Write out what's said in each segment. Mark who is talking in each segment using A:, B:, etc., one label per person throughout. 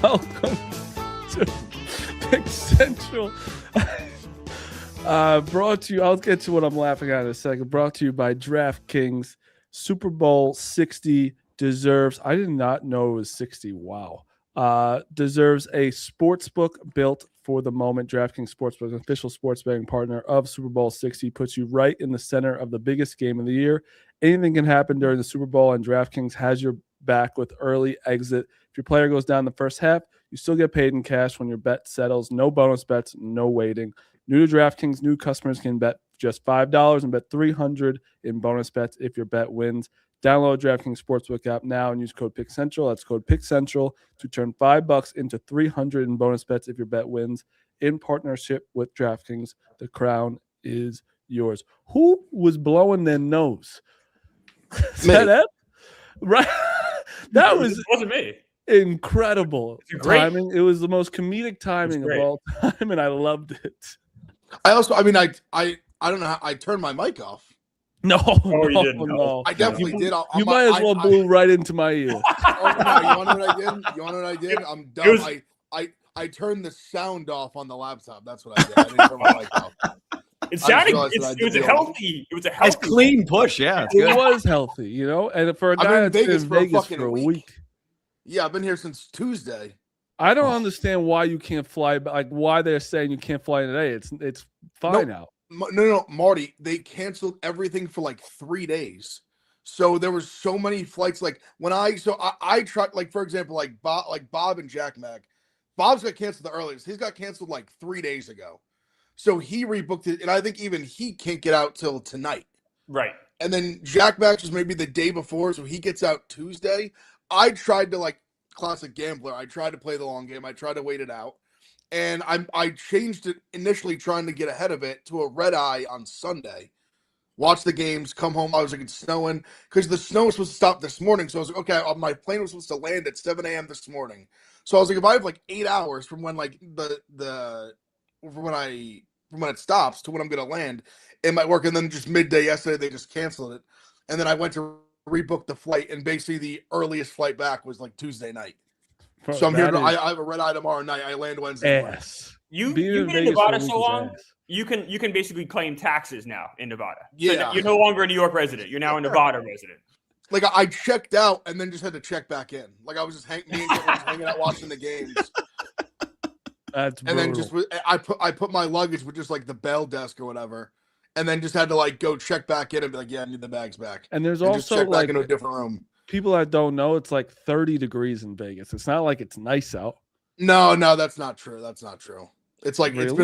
A: Welcome to Pick Central. Brought to you, I'll get to what I'm laughing at in a second. Brought to you by DraftKings. Super Bowl 60 deserves, I did not know it was 60. Wow. Deserves a sportsbook built for the moment. DraftKings Sportsbook, official sports betting partner of Super Bowl 60, puts you right in the center of the biggest game of the year. Anything can happen during the Super Bowl, and DraftKings has your back with early exit. If your player goes down the first half, you still get paid in cash when your bet settles. No bonus bets, no waiting. New to DraftKings, new customers can bet just $5 and bet $300 in bonus bets if your bet wins. Download DraftKings Sportsbook app now and use code PickCentral. That's code PickCentral to turn $5 into $300 in bonus bets if your bet wins. In partnership with DraftKings, the crown is yours. Who was blowing their nose? Is that it? Right? That
B: wasn't me.
A: Incredible timing. It was the most comedic timing of all time, and I loved it.
C: I don't know how I turned my mic off.
A: No,
B: you didn't.
A: No.
C: I definitely did.
A: You might as well blew right into my ear.
C: You want to know what I did? You want to know what I did? I'm dumb. I turned the sound off on the laptop. That's what I did. I didn't turn my mic off.
B: It sounded. It was a healthy. It was a healthy.
D: Nice clean push. Yeah,
A: it was healthy. You know, and for a guy that's been in Vegas for a week.
C: Yeah, I've been here since Tuesday.
A: I don't understand why you can't fly. Like why they're saying you can't fly today. It's fine out.
C: No, Marty. They canceled everything for like 3 days. So there was so many flights. Like when I tried, like for example, like Bob and Jack Mac. Bob's got canceled the earliest. He's got canceled like 3 days ago. So he rebooked it, and I think even he can't get out till tonight.
B: Right.
C: And then Jack Mac was maybe the day before, so he gets out Tuesday. I tried to, like classic gambler, I tried to play the long game. I tried to wait it out. And I changed it initially trying to get ahead of it to a red eye on Sunday. Watch the games, come home. I was like, it's snowing because the snow was supposed to stop this morning. So I was like, okay, my plane was supposed to land at 7 a.m. this morning. So I was like, if I have like 8 hours from when like from when it stops to when I'm gonna land, it might work. And then just midday yesterday, they just canceled it. And then I went to rebook the flight, and basically the earliest flight back was like Tuesday night. So I'm here. I have a red eye tomorrow night. I land Wednesday.
A: Yes.
B: You've been in Nevada so long. You can basically claim taxes now in Nevada.
C: Yeah.
B: So you're no longer a New York resident. You're now a Nevada resident.
C: Like I checked out and then just had to check back in. Like I was just hanging out watching the games.
A: That's
C: and then just I put my luggage with just like the bail desk or whatever, and then just had to like go check back in and be like, yeah, I need the bags back.
A: And there's
C: and
A: also
C: just check
A: like
C: back into a different room.
A: People that don't know, it's like 30 degrees in Vegas. It's not like it's nice out.
C: No, that's not true. That's not true. It's like
A: really?
C: it's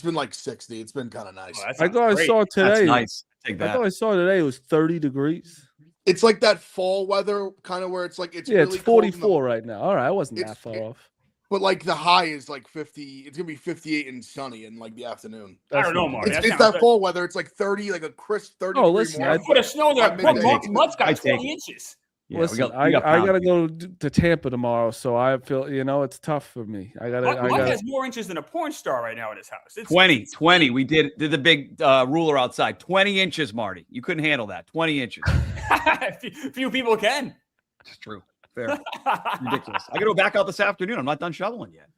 C: been like 60. It's been kind of nice.
A: I thought I saw today.
D: That's nice. Take that.
A: I thought I saw today it was 30 degrees.
C: It's like that fall weather kind of where it's like it's really
A: it's 44 right now. All right, I wasn't that far off.
C: But like the high is like 50. It's gonna be 58 and sunny in like the afternoon.
B: I don't know, Mark.
C: It's that fall weather. It's like 30, like a crisp 30.
A: Oh, listen,
B: I put a snow there. Mud's got 20 inches.
A: Yeah, listen, I gotta go to Tampa tomorrow, so I feel it's tough for me.
B: Mud has more inches than a porn star right now in his house. It's
D: 20. We did the big ruler outside. 20 inches, Marty. You couldn't handle that. 20 inches.
B: Few people can.
D: It's true. Fair. Ridiculous. I gotta go back out this afternoon. I'm not done shoveling yet.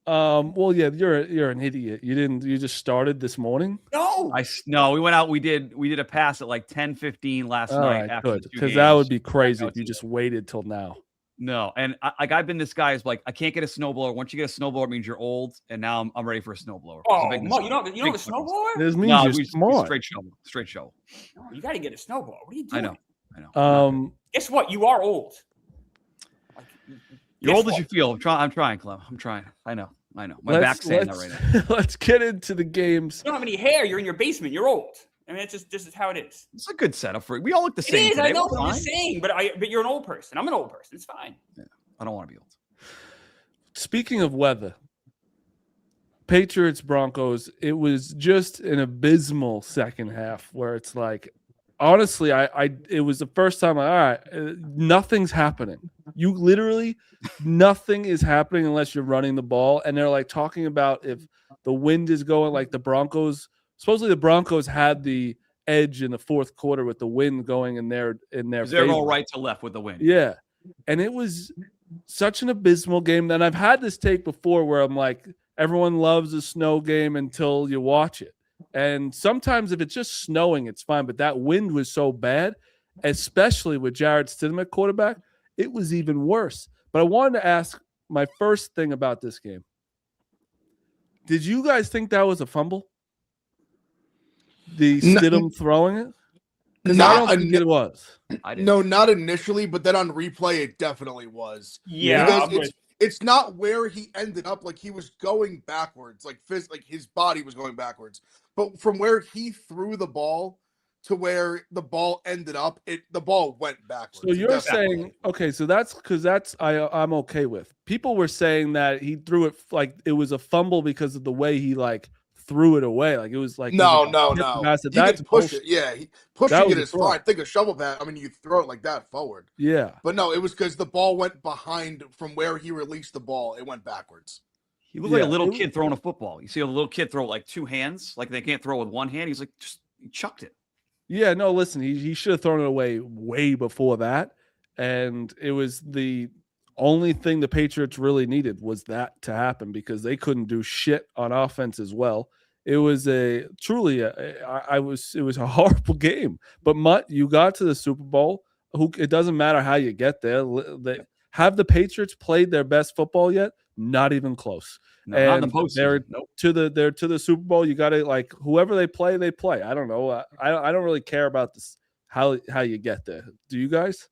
A: Well, yeah, you're an idiot. You just started this morning?
D: No, we went out. We did a pass at like 10:15 last night. After
A: because that would be crazy if you just waited till now.
D: No, and I've been this guy who's like, I can't get a snowblower. Once you get a snowblower, it means you're old, and now I'm ready for a snowblower.
B: Oh, you don't have a snowblower?
A: This means you're smart.
D: Straight shovel.
B: You got to get a snowblower. What are you doing?
D: I know.
B: Guess what? You are old.
D: You're old as you feel. I'm trying, Clem. I'm trying. I know. My back's saying that right now.
A: Let's get into the games.
B: You don't have any hair. You're in your basement. You're old. I mean, this is how it is.
D: It's a good setup for it. We all look the same.
B: It is.
D: Today.
B: I know, but I'm just saying. But you're an old person. I'm an old person. It's fine.
D: Yeah, I don't want to be old.
A: Speaking of weather, Patriots Broncos. It was just an abysmal second half where it's like, honestly, it was the first time. All right, nothing's happening. You literally nothing is happening unless you're running the ball. And they're like talking about if the wind is going, like the Broncos. Supposedly the Broncos had the edge in the fourth quarter with the wind going in their.
D: They're all right to left with the wind.
A: Yeah, and it was such an abysmal game. And I've had this take before where I'm like, everyone loves a snow game until you watch it. And sometimes if it's just snowing, it's fine. But that wind was so bad, especially with Jared Stidham at quarterback, it was even worse. But I wanted to ask my first thing about this game. Did you guys think that was a fumble? The Stidham throwing it? Because I don't think it was.
C: No, not initially, but then on replay, it definitely was.
B: Yeah,
C: because it's not where he ended up. Like he was going backwards, like his body was going backwards. But from where he threw the ball to where the ball ended up, the ball went backwards.
A: So you're saying, okay, so I'm okay with. People were saying that he threw it like it was a fumble because of the way he like threw it away. Like it was like
C: no.
A: He
C: can push it. Yeah, pushing it is fine. Think of shovel pass. I mean, you throw it like that forward.
A: Yeah,
C: but no, it was because the ball went behind from where he released the ball. It went backwards.
D: He looked like a little kid throwing a football. You see a little kid throw like two hands, like they can't throw with one hand. He's like, he chucked it.
A: Yeah, no, listen, he should have thrown it away way before that. And it was the only thing the Patriots really needed was that to happen because they couldn't do shit on offense as well. It was it was a horrible game. But Mutt, you got to the Super Bowl. It doesn't matter how you get there. Have the Patriots played their best football yet? Not even close.
D: No,
A: and
D: not in the postseason.
A: They're to the Super Bowl. You got to like whoever they play. I don't know. I don't really care about this how you get there. Do you guys?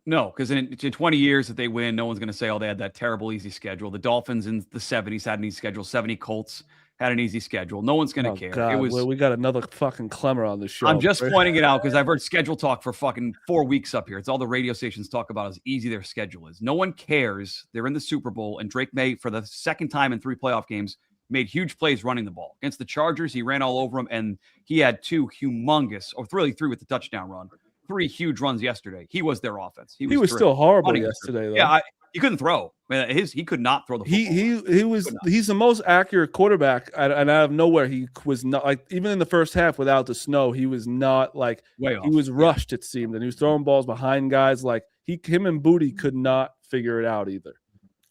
D: No, because in 20 years that they win, no one's going to say, oh, they had that terrible easy schedule. The Dolphins in the 70s had an easy schedule. 70 Colts had an easy schedule. No one's going to care.
A: God. We got another fucking Clemmer on the show.
D: I'm just pointing it out because I've heard schedule talk for fucking 4 weeks up here. It's all the radio stations talk about how easy their schedule is. No one cares. They're in the Super Bowl, and Drake May, for the second time in 3 playoff games, made huge plays running the ball. Against the Chargers, he ran all over them, and he had 2 humongous, or really 3 with the touchdown run. 3 huge runs yesterday. He was their offense. He was
A: still horrible yesterday, though.
D: Yeah, he couldn't throw. He could not throw the football.
A: He's the most accurate quarterback, and out of nowhere, he was not like even in the first half without the snow, he was not like
D: way off.
A: He was rushed. It seemed, and he was throwing balls behind guys. Like him and Booty could not figure it out either.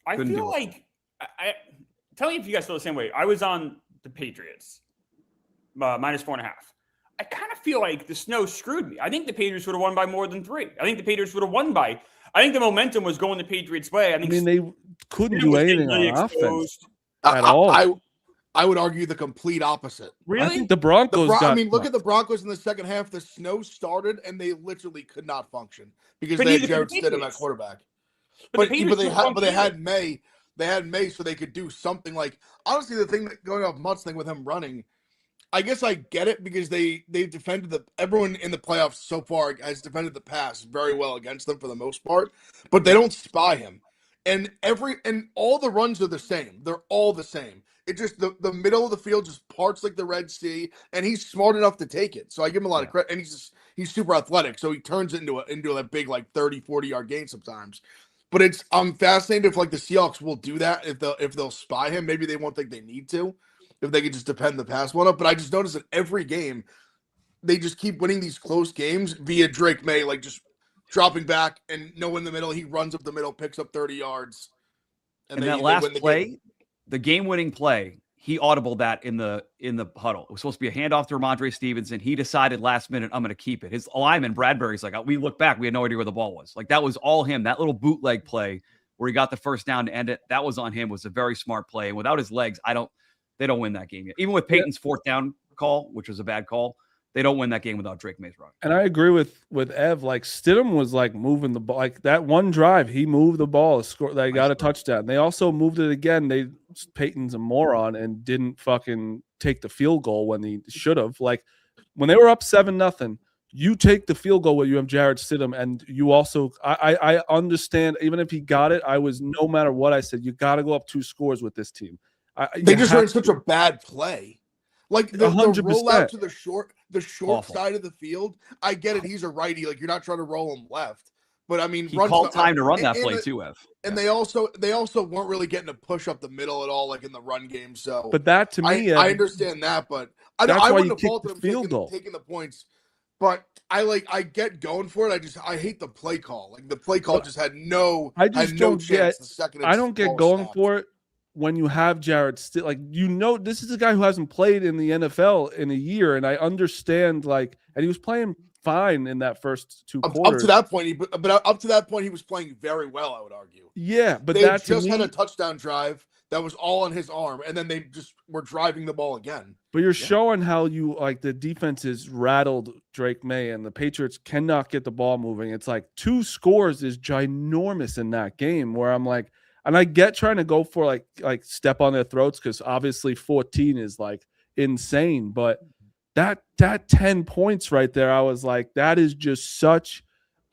B: I feel like tell me if you guys feel the same way. I was on the Patriots -4.5. I kind of feel like the snow screwed me. I think the Patriots would have won by more than 3. I think the Patriots would have won by. I think the momentum was going the Patriots' way. I mean,
A: they couldn't do anything on offense at all.
C: I would argue the complete opposite.
B: Really?
A: I think the Broncos
C: look at the Broncos in the second half. The snow started, and they literally could not function because they had Jared Stidham at quarterback. But they had May. They had May, so they could do something like. Honestly, the thing that going off Mutt's thing with him running. I guess I get it because they've defended everyone in the playoffs so far has defended the pass very well against them for the most part, but they don't spy him. And all the runs are the same. They're all the same. It just the middle of the field just parts like the Red Sea, and he's smart enough to take it. So I give him a lot of credit. And he's super athletic, so he turns it into a big like 30, 40-yard gain sometimes. But I'm fascinated if like the Seahawks will do that if they'll spy him. Maybe they won't think they need to. If they could just depend the pass one up. But I just noticed that every game, they just keep winning these close games via Drake May, like just dropping back and no one in the middle. He runs up the middle, picks up 30 yards.
D: And that last play, the game-winning play, he audibled that in the huddle. It was supposed to be a handoff to Ramondre Stevenson. He decided last minute, I'm going to keep it. His lineman, Bradbury's like, we look back, we had no idea where the ball was. Like that was all him. That little bootleg play where he got the first down to end it, that was on him. Was a very smart play. And without his legs, they don't win that game yet. Even with Peyton's 4th down call, which was a bad call, they don't win that game without Drake May's run. And
A: I agree with Ev. Like Stidham was like moving the ball. Like that one drive, he moved the ball. They got a touchdown. They also moved it again. Peyton's a moron and didn't fucking take the field goal when he should have. Like when they were up 7-0, you take the field goal where you have Jared Stidham, and you also I understand even if he got it, I was no matter what I said, you got to go up 2 scores with this team.
C: They just ran such a bad play. Like the rollout to the short awful side of the field. I get it. He's a righty. Like you're not trying to roll him left. But I mean,
D: he called time to run that play too, Ev.
C: And they also weren't really getting to push up the middle at all, like in the run game. So,
A: but that to me,
C: I understand that. But I wouldn't have faulted him taking the points. but I get going for it. I hate the play call. Like the play call just had no chance the second.
A: I don't get going for it when you have Jared still, like, this is a guy who hasn't played in the NFL in a year, and I understand, like, and he was playing fine in that first two quarters.
C: Up to that point, he was playing very well, I would argue.
A: Yeah, but
C: they just had a touchdown drive that was all on his arm, and then they just were driving the ball again.
A: But you're showing how the defense is rattled Drake May, and the Patriots cannot get the ball moving. It's like 2 scores is ginormous in that game, where I'm like, and I get trying to go for like step on their throats, because obviously 14 is like insane, but that 10 points right there, I was like, that is just such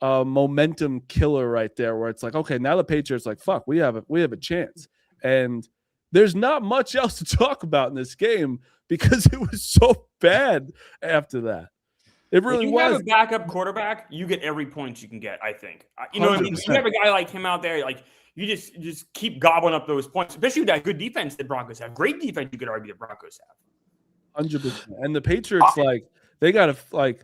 A: a momentum killer right there, where it's like, okay, now the Patriots like, fuck, we have a chance. And there's not much else to talk about in this game, because it was so bad after that. It really was.
B: When you have a backup quarterback, you get every point you can get, I think. You know what I mean? You have a guy like him out there, like, you just keep gobbling up those points, especially with that good defense the Broncos have. Great defense, you could argue the Broncos have.
A: 100%. And the Patriots, they got to,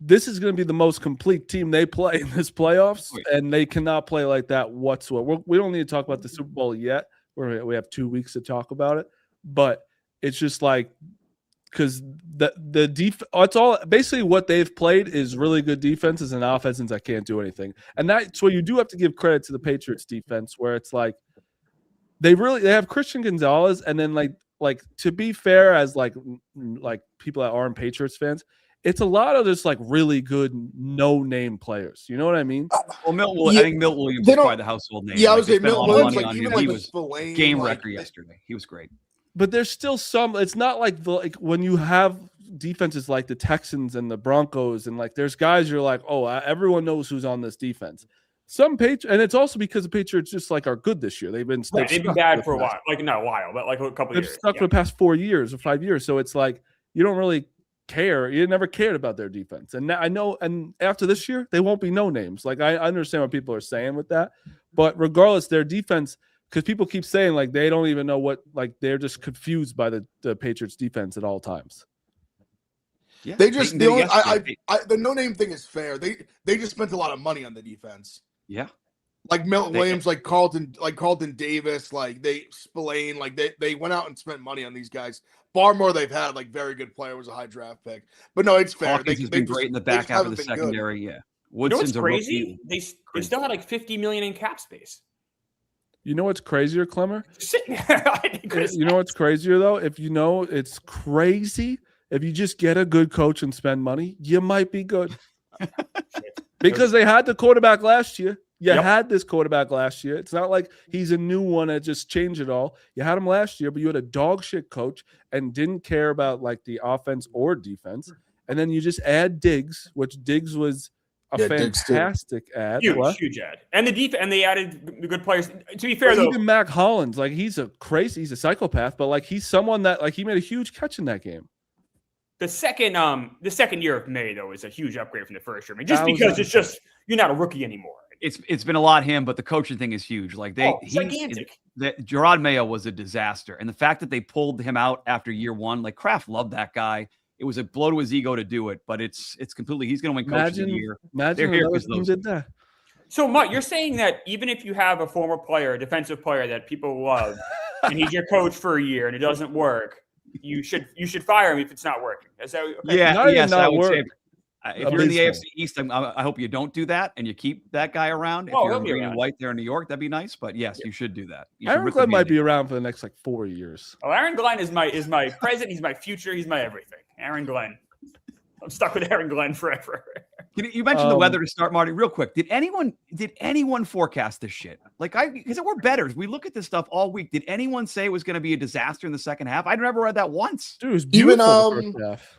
A: this is going to be the most complete team they play in this playoffs, and they cannot play like that whatsoever. We don't need to talk about the Super Bowl yet. We have 2 weeks to talk about it, but it's just like, because the it's all basically what they've played is really good defenses and offenses that can't do anything, and that's where you do have to give credit to the Patriots defense, where it's like they have Christian Gonzalez, and then like to be fair, as like people that aren't Patriots fans, it's a lot of just like really good no-name players. You know what I mean?
D: Well, I think Milton Williams is probably the household name.
C: Yeah, I was saying Milton Williams,
D: he was game wrecker yesterday. He was great.
A: But there's still some. It's not like when you have defenses like the Texans and the Broncos, and like there's guys you're like, oh, everyone knows who's on this defense. Some Patriots, and it's also because the Patriots just like are good this year. They've been
B: bad for a while, like not a while, but like a couple of years.
A: They've stuck for the past 4 years or 5 years. So it's like you don't really care. You never cared about their defense, and now I know. And after this year, they won't be no names. Like I understand what people are saying with that, but regardless, their defense. Because people keep saying like they don't even know what, like they're just confused by the Patriots defense at all times.
C: Yeah, the no name thing is fair. They just spent a lot of money on the defense.
D: Yeah,
C: like Milton Williams, like Carlton Davis, like Spillane, like they went out and spent money on these guys. Barmore, they've had like very good player, was a high draft pick, but no, it's fair.
D: Hawkins has been great in the back half of the secondary. Good. Yeah,
B: Woodson's crazy. They still had like $50 million in cap space.
A: You know what's crazier, Clemmer? You know what's crazier, though? It's crazy. If you just get a good coach and spend money, you might be good. Because they had the quarterback last year. You had this quarterback last year. It's not like he's a new one that just changed it all. You had him last year, but you had a dog shit coach and didn't care about like the offense or defense. And then you just add Diggs, which Diggs was fantastic ad.
B: Huge ad. And they added the good players. To be fair, though,
A: even Mac Hollins, like he's a psychopath, but like he's someone that like he made a huge catch in that game.
B: The second year of May though is a huge upgrade from the first year. I mean, just because it's just you're not a rookie anymore.
D: It's been a lot him, but the coaching thing is huge. Like
B: gigantic.
D: Gerard Mayo was a disaster, and the fact that they pulled him out after year one, like Kraft loved that guy. It was a blow to his ego to do it, but it's completely. He's going to win coach of the year.
A: Imagine another team did that.
B: So, Mutt, you're saying that even if you have a former player, a defensive player that people love, and he's your coach for a year and it doesn't work, you should fire him if it's not working. Is that okay?
D: Yeah, yes, I would say. If you're in the AFC East, I hope you don't do that and you keep that guy around. If you're in green and white there in New York, that'd be nice. But yes, you should do that.
A: Aaron Glenn might be around for the next 4 years.
B: Oh, Aaron Glenn is my present. He's my future. He's my everything. Aaron Glenn. I'm stuck with Aaron Glenn forever.
D: You mentioned the weather to start, Marty. Real quick, did anyone forecast this shit? Because we're bettors. We look at this stuff all week. Did anyone say it was going to be a disaster in the second half? I'd never read that once.
A: Dude, it was beautiful the first half.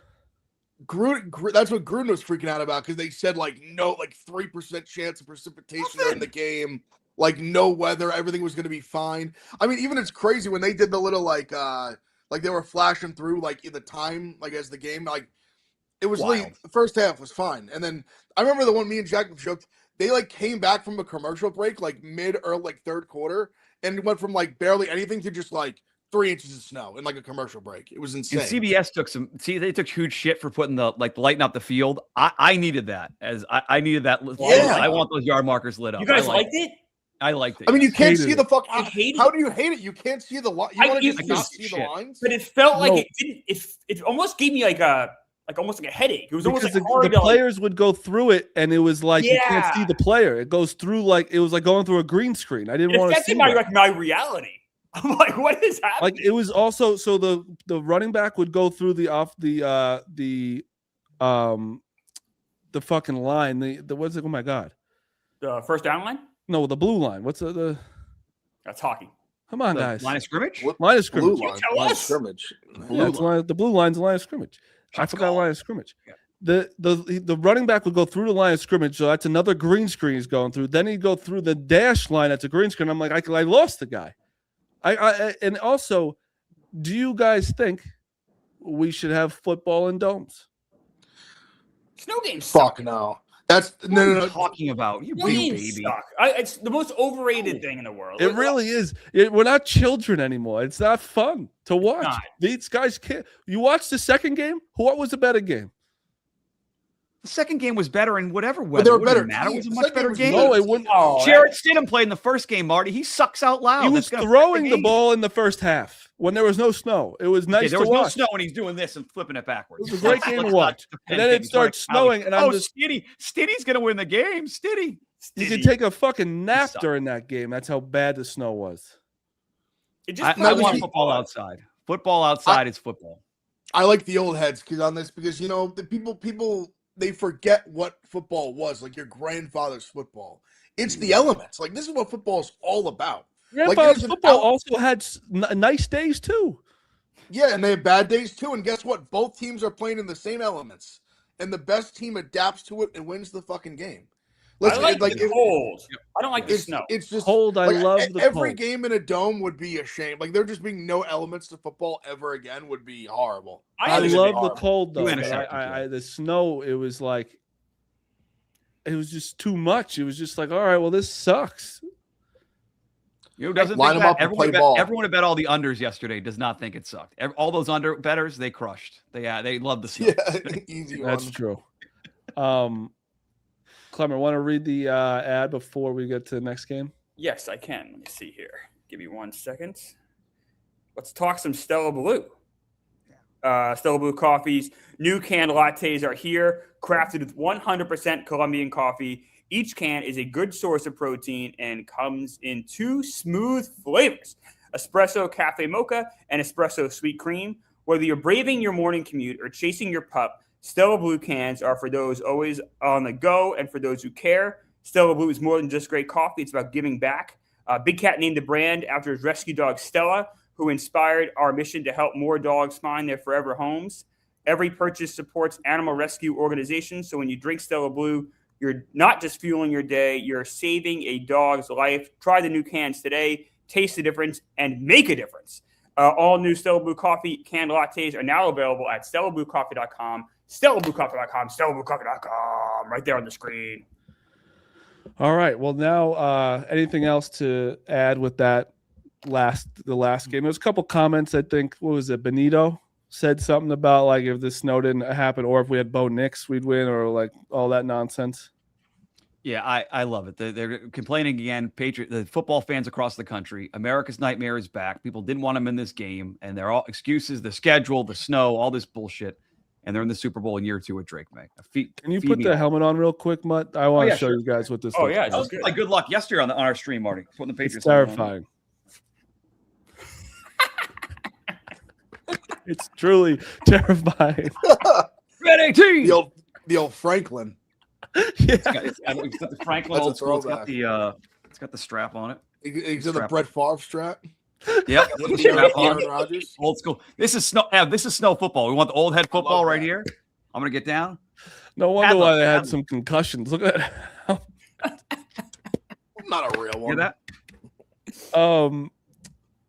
C: That's what Gruden was freaking out about because they said 3% chance of precipitation in the game, no weather, everything was going to be fine. I mean, even it's crazy when they did the little they were flashing through in the time as the game it was late. The first half was fine, and then I remember the one me and Jack joked. They came back from a commercial break mid or third quarter and went from barely anything to just 3 inches of snow in like a commercial break. It was insane.
D: And CBS they took huge shit for putting the lighting up the field. I needed that I needed that.
C: Yeah.
D: I want those yard markers lit up.
B: You guys liked it?
D: I liked it.
C: I mean, you can't see the fuck.
B: I hate
C: How
B: it.
C: do you hate it? You can't see the line. You want to just not see the lines?
B: But it felt like
A: No.
B: it didn't. It almost gave me like almost like a headache. It was almost
A: Because
B: like
A: the players would go through it, and it was like you can't see
B: Yeah.
A: the player. It goes through it was like going through a green screen. I didn't want to see
B: affected
A: that.
B: my reality. I'm like, what is happening?
A: Like it was also so the running back would go through the fucking line. The what's it? Oh my god!
B: The first down line.
A: No, the blue line. What's the?
B: That's hockey.
A: Come on,
D: The
A: guys.
D: line of scrimmage.
A: Line of scrimmage.
C: Blue line.
B: tell
C: Line of
B: us.
C: scrimmage.
A: Yeah, it's the blue line's the line of scrimmage. I
D: Shots
A: forgot
D: called.
A: line of scrimmage.
D: Yeah.
A: The running back would go through the line of scrimmage, so that's another green screen he's going through. Then he'd go through the dash line. That's a green screen. I'm like, I lost the guy. And also, do you guys think we should have football in domes?
B: Snow games.
C: Fuck
B: suck.
C: no. That's
D: What are
C: no.
D: you talking about? You
B: Snow
D: big
B: games
D: baby.
B: suck. It's the most overrated thing in the world.
A: It really is. We're not children anymore. It's not fun to watch.
B: not.
A: These guys can't. You watched the second game? What was the better game?
D: The second game was better in whatever
C: But
D: weather.
C: they were
D: It wouldn't
C: better
D: matter. It was
C: teams.
D: a
C: The
D: much
C: second
D: better
C: was
D: game.
A: No, it wouldn't.
B: Oh,
D: Jarrett Stidham played in the first game, Marty. He sucks out loud.
A: He was
D: That's gonna
A: throwing
D: affect
A: the
D: game.
A: ball in the first half when there was no snow. It was nice
D: Okay, there
A: to
D: was no
A: watch.
D: snow, and he's doing this and flipping it backwards.
A: It was a great game to
D: Let's
A: watch.
D: not
A: And
D: defend
A: then
D: him.
A: it
D: He's running
A: starts
D: out.
A: snowing, and I'm just
D: Stiddy's going to win the game. Stiddy.
A: you
B: Stiddy.
A: could take a fucking nap
D: sucked.
A: during that game. That's how bad the snow was.
B: It
D: I
B: just
D: want
C: he-
D: football outside. Football outside is football.
C: I like the old heads because you know the people they forget what football was, like your grandfather's football. It's the elements. Like this is what football is all about.
A: Grandpa's
C: there's an
A: football
C: out-
A: also had nice days too.
C: Yeah, and they have bad days too. And guess what? Both teams are playing in the same elements, and the best team adapts to it and wins the fucking game.
B: I like the cold. I don't like the snow.
C: It's just
A: Cold, I love the
C: every
A: cold.
C: game in a dome would be a shame. Like there just being no elements to football ever again would be horrible.
A: I
B: think it'd be
A: love the
B: horrible.
A: cold though.
D: You
A: but
D: intercepted,
A: the snow, it was like, it was just too much. It was just like, all right, well, this sucks.
D: You know, doesn't
C: Line
D: think
C: them
D: that?
C: up and
D: Everyone
C: play
D: bet,
C: ball.
D: everyone who bet all the unders yesterday does not think it sucked. All those under betters, they crushed. They love the snow.
C: Yeah, easy
A: That's
C: one.
A: true. Clemmer, want to read the ad before we get to the next game?
B: Yes, I can. Let me see here. Give me 1 second. Let's talk some Stella Blue. Stella Blue Coffee's new canned lattes are here, crafted with 100% Colombian coffee. Each can is a good source of protein and comes in 2 smooth flavors, espresso cafe mocha and espresso sweet cream. Whether you're braving your morning commute or chasing your pup, Stella Blue cans are for those always on the go and for those who care. Stella Blue is more than just great coffee. It's about giving back. Big Cat named the brand after his rescue dog, Stella, who inspired our mission to help more dogs find their forever homes. Every purchase supports animal rescue organizations. So when you drink Stella Blue, you're not just fueling your day, you're saving a dog's life. Try the new cans today, taste the difference, and make a difference. All new Stella Blue Coffee canned lattes are now available at StellaBlueCoffee.com, StellaBlueCoffee.com, StellaBlueCoffee.com, right there on the screen.
A: All right. Well, now anything else to add with that the last game? There's a couple comments. I think, what was it? Benito said something about like if the snow didn't happen or if we had Bo Nix, we'd win, or like all that nonsense.
D: Yeah, I love it. They're complaining again. The football fans across the country. America's nightmare is back. People didn't want them in this game, and they're all excuses. The schedule, the snow, all this bullshit, and they're in the Super Bowl in year 2 with Drake May.
A: Can you put the helmet on real quick, Mutt? I want to show
D: sure.
A: you guys what this.
B: Oh,
A: looks
B: yeah,
A: like.
B: it's
D: That was
B: good.
D: like good luck yesterday on our stream, Marty. Putting the Patriots.
A: It's terrifying. It's truly terrifying.
D: Ready, team.
C: The old Franklin.
A: Yeah.
D: It's got the Franklin
C: That's a
D: old school. It's got
C: throwback.
D: it's got the strap on it.
C: He's in the
D: Strap.
C: Brett Favre strap.
D: Yep.
C: With the
D: Strap on.
C: Aaron Rodgers.
D: Old school. This is snow. This is snow football. We want the old head football right
C: that.
D: here. I'm gonna get down.
A: No wonder
D: Padlock,
A: why they had
D: padlock.
A: some concussions. Look at that.
C: Not a real
D: Hear
C: one.
D: that?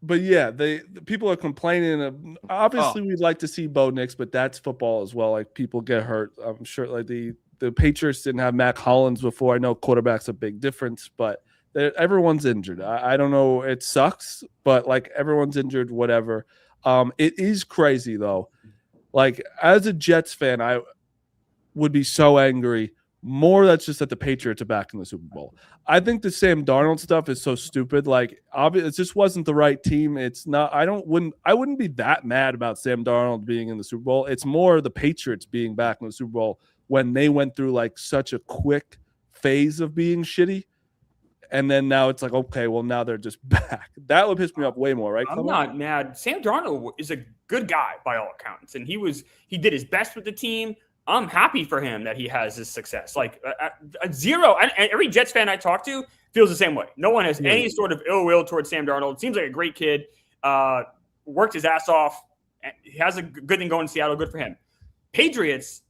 A: But yeah, the people are complaining. Obviously, we'd like to see Bo Nix, but that's football as well. Like people get hurt. I'm sure. Like the Patriots didn't have Mac Hollins before. I know quarterback's a big difference, but Everyone's injured. I don't know. It sucks, but like everyone's injured, whatever. It is crazy though. Like as a Jets fan, I would be so angry. More that's just that the Patriots are back in the Super Bowl. I think the Sam Darnold stuff is so stupid. Like, obviously, it just wasn't the right team. It's not. I wouldn't be that mad about Sam Darnold being in the Super Bowl. It's more the Patriots being back in the Super Bowl when they went through like such a quick phase of being shitty, and then now it's like, okay, well now they're just back. That would piss me off way more, right?
B: I'm not mad. Sam Darnold is a good guy by all accounts, and he did his best with the team. I'm happy for him that he has this success. Like a zero. And every Jets fan I talk to feels the same way. No one has any sort of ill will towards Sam Darnold. Seems like a great kid. Worked his ass off. He has a good thing going in Seattle. Good for him. Patriots.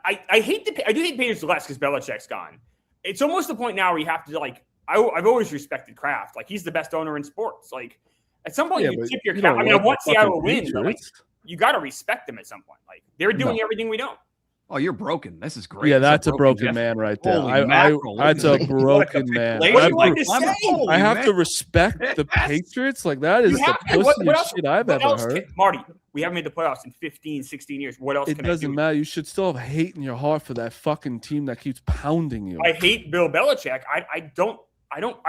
B: I do hate Patriots less because Belichick's gone. It's almost the point now where you have to like. I've always respected Kraft. Like he's the best owner in sports. Like at some point you tip your cap. I mean, I want Seattle to win, but like, you got to respect them at some point. Like they're doing everything we don't.
D: Oh, you're broken. This is great.
A: Yeah, that's a broken man right there. That's a broken man.
B: What do you want to say?
A: I have to respect the Patriots. Like that is the pussiest shit I've ever heard.
B: Marty, we haven't made the playoffs in 15, 16 years. What else
A: it
B: can
A: doesn't
B: I do?
A: matter. You should still have hate in your heart for that fucking team that keeps pounding you.
B: I hate Bill Belichick. I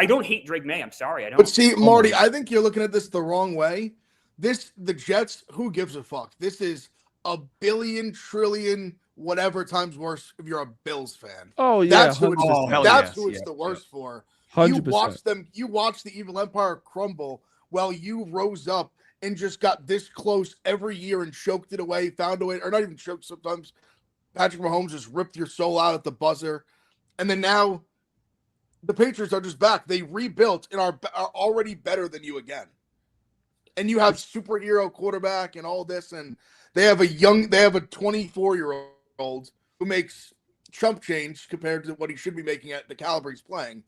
B: don't hate Drake May. I'm sorry. I don't.
C: But see, Marty, I think you're looking at this the wrong way. The Jets, who gives a fuck? This is a billion, trillion, whatever times worse if you're a Bills fan.
A: Oh yeah,
C: that's who it's the worst for.
A: 100%.
C: You watch the evil empire crumble while you rose up and just got this close every year and choked it away, found a way, or not even choked sometimes. Patrick Mahomes just ripped your soul out at the buzzer. And then now the Patriots are just back. They rebuilt and are already better than you again. And you have superhero quarterback and all this, and they have a 24-year-old who makes chump change compared to what he should be making at the caliber he's playing,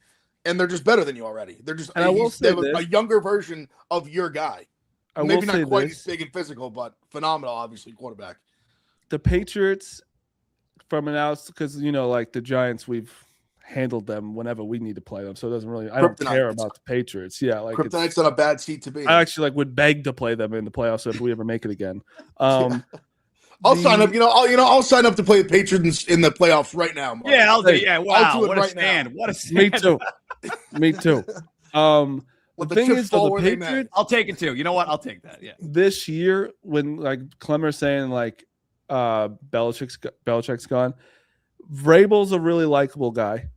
C: and they're just better than you already. They're just a younger version of your guy. Maybe not quite as big and physical, but phenomenal, obviously, quarterback.
A: The Patriots, from an out, because like the Giants, we've handled them whenever we need to play them, so it doesn't really. I don't care about the Patriots. Yeah, like
C: Kryptonite's not a bad seat to be.
A: I actually would beg to play them in the playoffs if we ever make it again.
C: I'll sign up. I'll sign up to play the Patriots in the playoffs right now. Mark.
D: Yeah, I'll do. Yeah, wow,
C: I'll do it
D: what
C: right
D: a stand!
C: now.
D: What a stand!
A: Me too. The thing is, though, the Patriots.
D: I'll take it too. You know what? I'll take that. Yeah.
A: This year, when like Clemmer's saying like Belichick's gone, Vrabel's a really likable guy.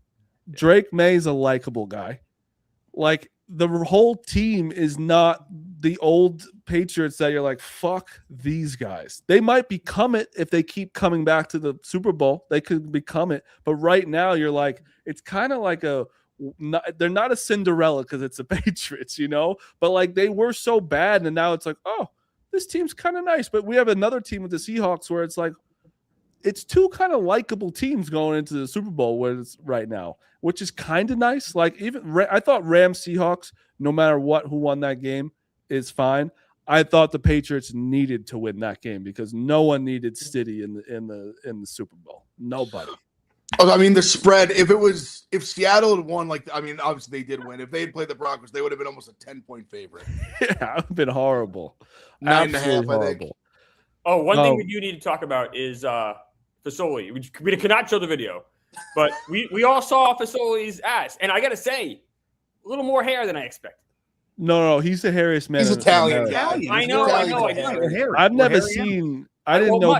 A: Drake May's a likable guy. Like the whole team is not the old Patriots that you're like, fuck these guys. They might become it if they keep coming back to the Super Bowl. They could become it. But right now you're like, it's kind of like they're not a Cinderella because it's the Patriots, but like they were so bad. And now it's like, oh, this team's kind of nice. But we have another team with the Seahawks where it's like, it's two kind of likable teams going into the Super Bowl where it's right now, which is kind of nice. Like I thought Rams Seahawks, no matter who won that game, is fine. I thought the Patriots needed to win that game because no one needed City in the Super Bowl. Nobody.
C: I mean, the spread. If Seattle had won, obviously they did win. If they had played the Broncos, they would have been almost a 10-point favorite.
A: Yeah, it would have been horrible.
C: 9.5, I think.
B: Oh, one thing we do need to talk about is Fasoli. We cannot show the video, but we all saw Fasoli's ass, and I gotta say, a little more hair than I expected.
A: No, he's the hairiest man.
C: He's Italian.
B: I know.
A: I've never seen. I didn't know.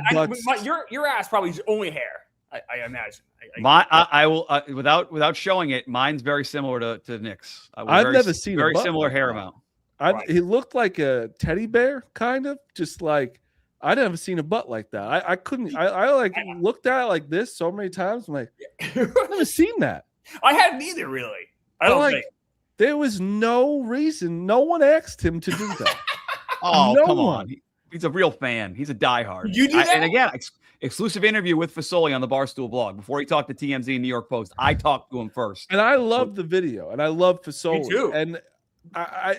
B: Your ass probably is only hair. I imagine.
D: I will without showing it. Mine's very similar to Nick's.
A: I've never seen
D: very similar hair amount.
A: He looked like a teddy bear, kind of, just like. I never seen a butt like that. I couldn't. I looked at it like this so many times. I'm like, I've never seen that.
B: I hadn't either, really. I don't think.
A: There was no reason. No one asked him to do that.
D: Oh, come on. He's a real fan. He's a diehard.
B: You do that?
D: And again, exclusive interview with Fasoli on the Barstool blog. Before he talked to TMZ and New York Post, I talked to him first.
A: And I love the video, and I love Fasoli.
B: Me too.
A: And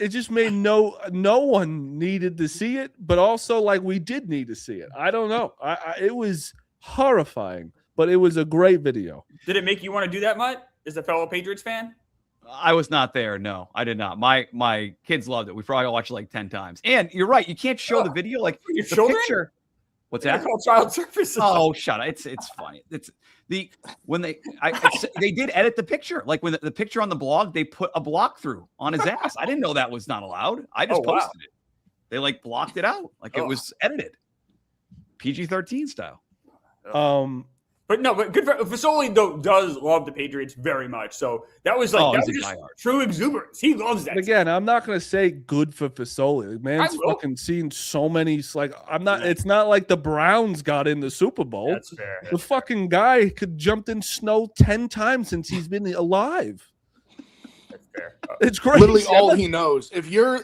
A: it just made no one needed to see it, but also like we did need to see it. I don't know. It was horrifying, but it was a great video.
B: Did it make you want to do that, Mutt? As a fellow Patriots fan?
D: I was not there. No, I did not. My kids loved it. We probably watched it like 10 times. And you're right. You can't show the video like
B: your
D: the
B: children?
D: picture. What's
B: They're
D: that?
B: called child services.
D: Oh, shut up. It's funny. They did edit the picture. Like when the picture on the blog, they put a block through on his ass. I didn't know that was not allowed. I just posted it. They like blocked it out. Like it was edited. PG-13 style.
B: But good for Fasoli though does love the Patriots very much. So that was like that was just true exuberance. He loves that.
A: But again, I'm not gonna say good for Fasoli. Like, man's fucking seen so many. Like I'm not. It's not like the Browns got in the Super Bowl.
B: That's fair.
A: The fucking guy could jumped in snow 10 times since he's been alive.
B: That's fair.
A: It's crazy.
C: Literally all he knows. If you're